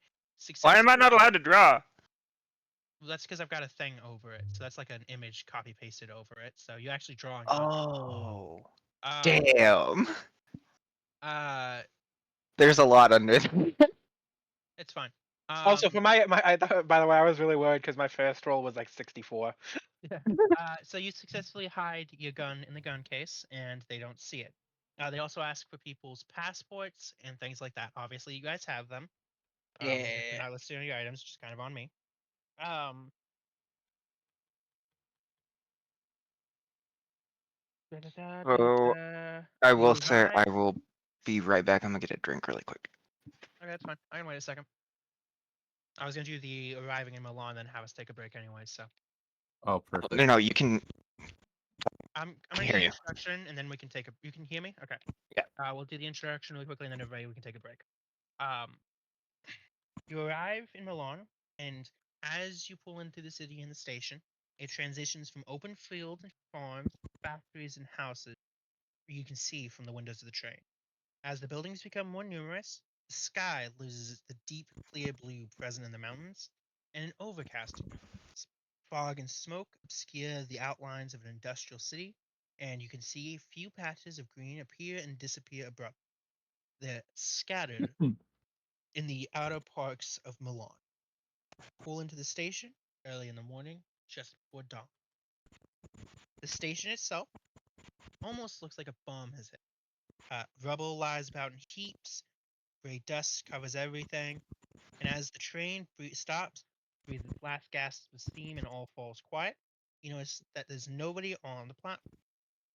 why am I not allowed to draw? Well, that's because I've got a thing over it. So that's like an image copy pasted over it. So you actually drawing. Oh, Um, damn. uh, There's a lot under there. it's fine. Also, for by the way, I was really worried because my first roll was like 64. So you successfully hide your gun in the gun case, and they don't see it. They also ask for people's passports and things like that. Obviously, you guys have them. If Yeah. you're not listed on your items, which is kind of on me. Oh, I will You say I hide. will be right back. I'm gonna get a drink really quick. Okay, that's fine. I can wait a second. I was gonna do the arriving in Milan, then have us take a break anyway. So Oh, perfect. No, you can. I'm Can gonna hear do the you. introduction, and then we can take a. You can hear me? Okay. Yeah. We'll do the introduction really quickly, and then everybody we can take a break. You arrive in Milan, and as you pull into the city and the station, it transitions from open fields and farms, factories and houses you can see from the windows of the train. As the buildings become more numerous, the sky loses the deep, clear blue present in the mountains, and an overcast appears. Fog and smoke obscure the outlines of an industrial city, and you can see a few patches of green appear and disappear abruptly. They're scattered in the outer parks of Milan. Pull into the station early in the morning, just before dawn. The station itself almost looks like a bomb has hit. Rubble lies about in heaps, gray dust covers everything, and as the train stops, breathes its last gasp of steam and all falls quiet, you notice that there's nobody on the platform.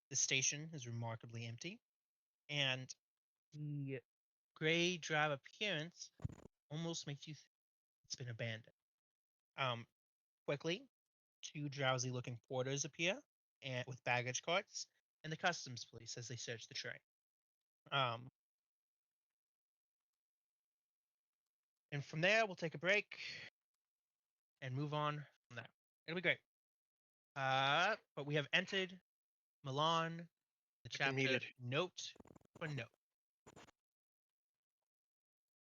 The station is remarkably empty, and the gray drab appearance almost makes you think it's been abandoned. Quickly, two drowsy-looking porters appear and with baggage carts, and the customs police as they search the train. And from there, we'll take a break and move on from there. It'll be great. But we have entered Milan, the chapter Muted. note for note.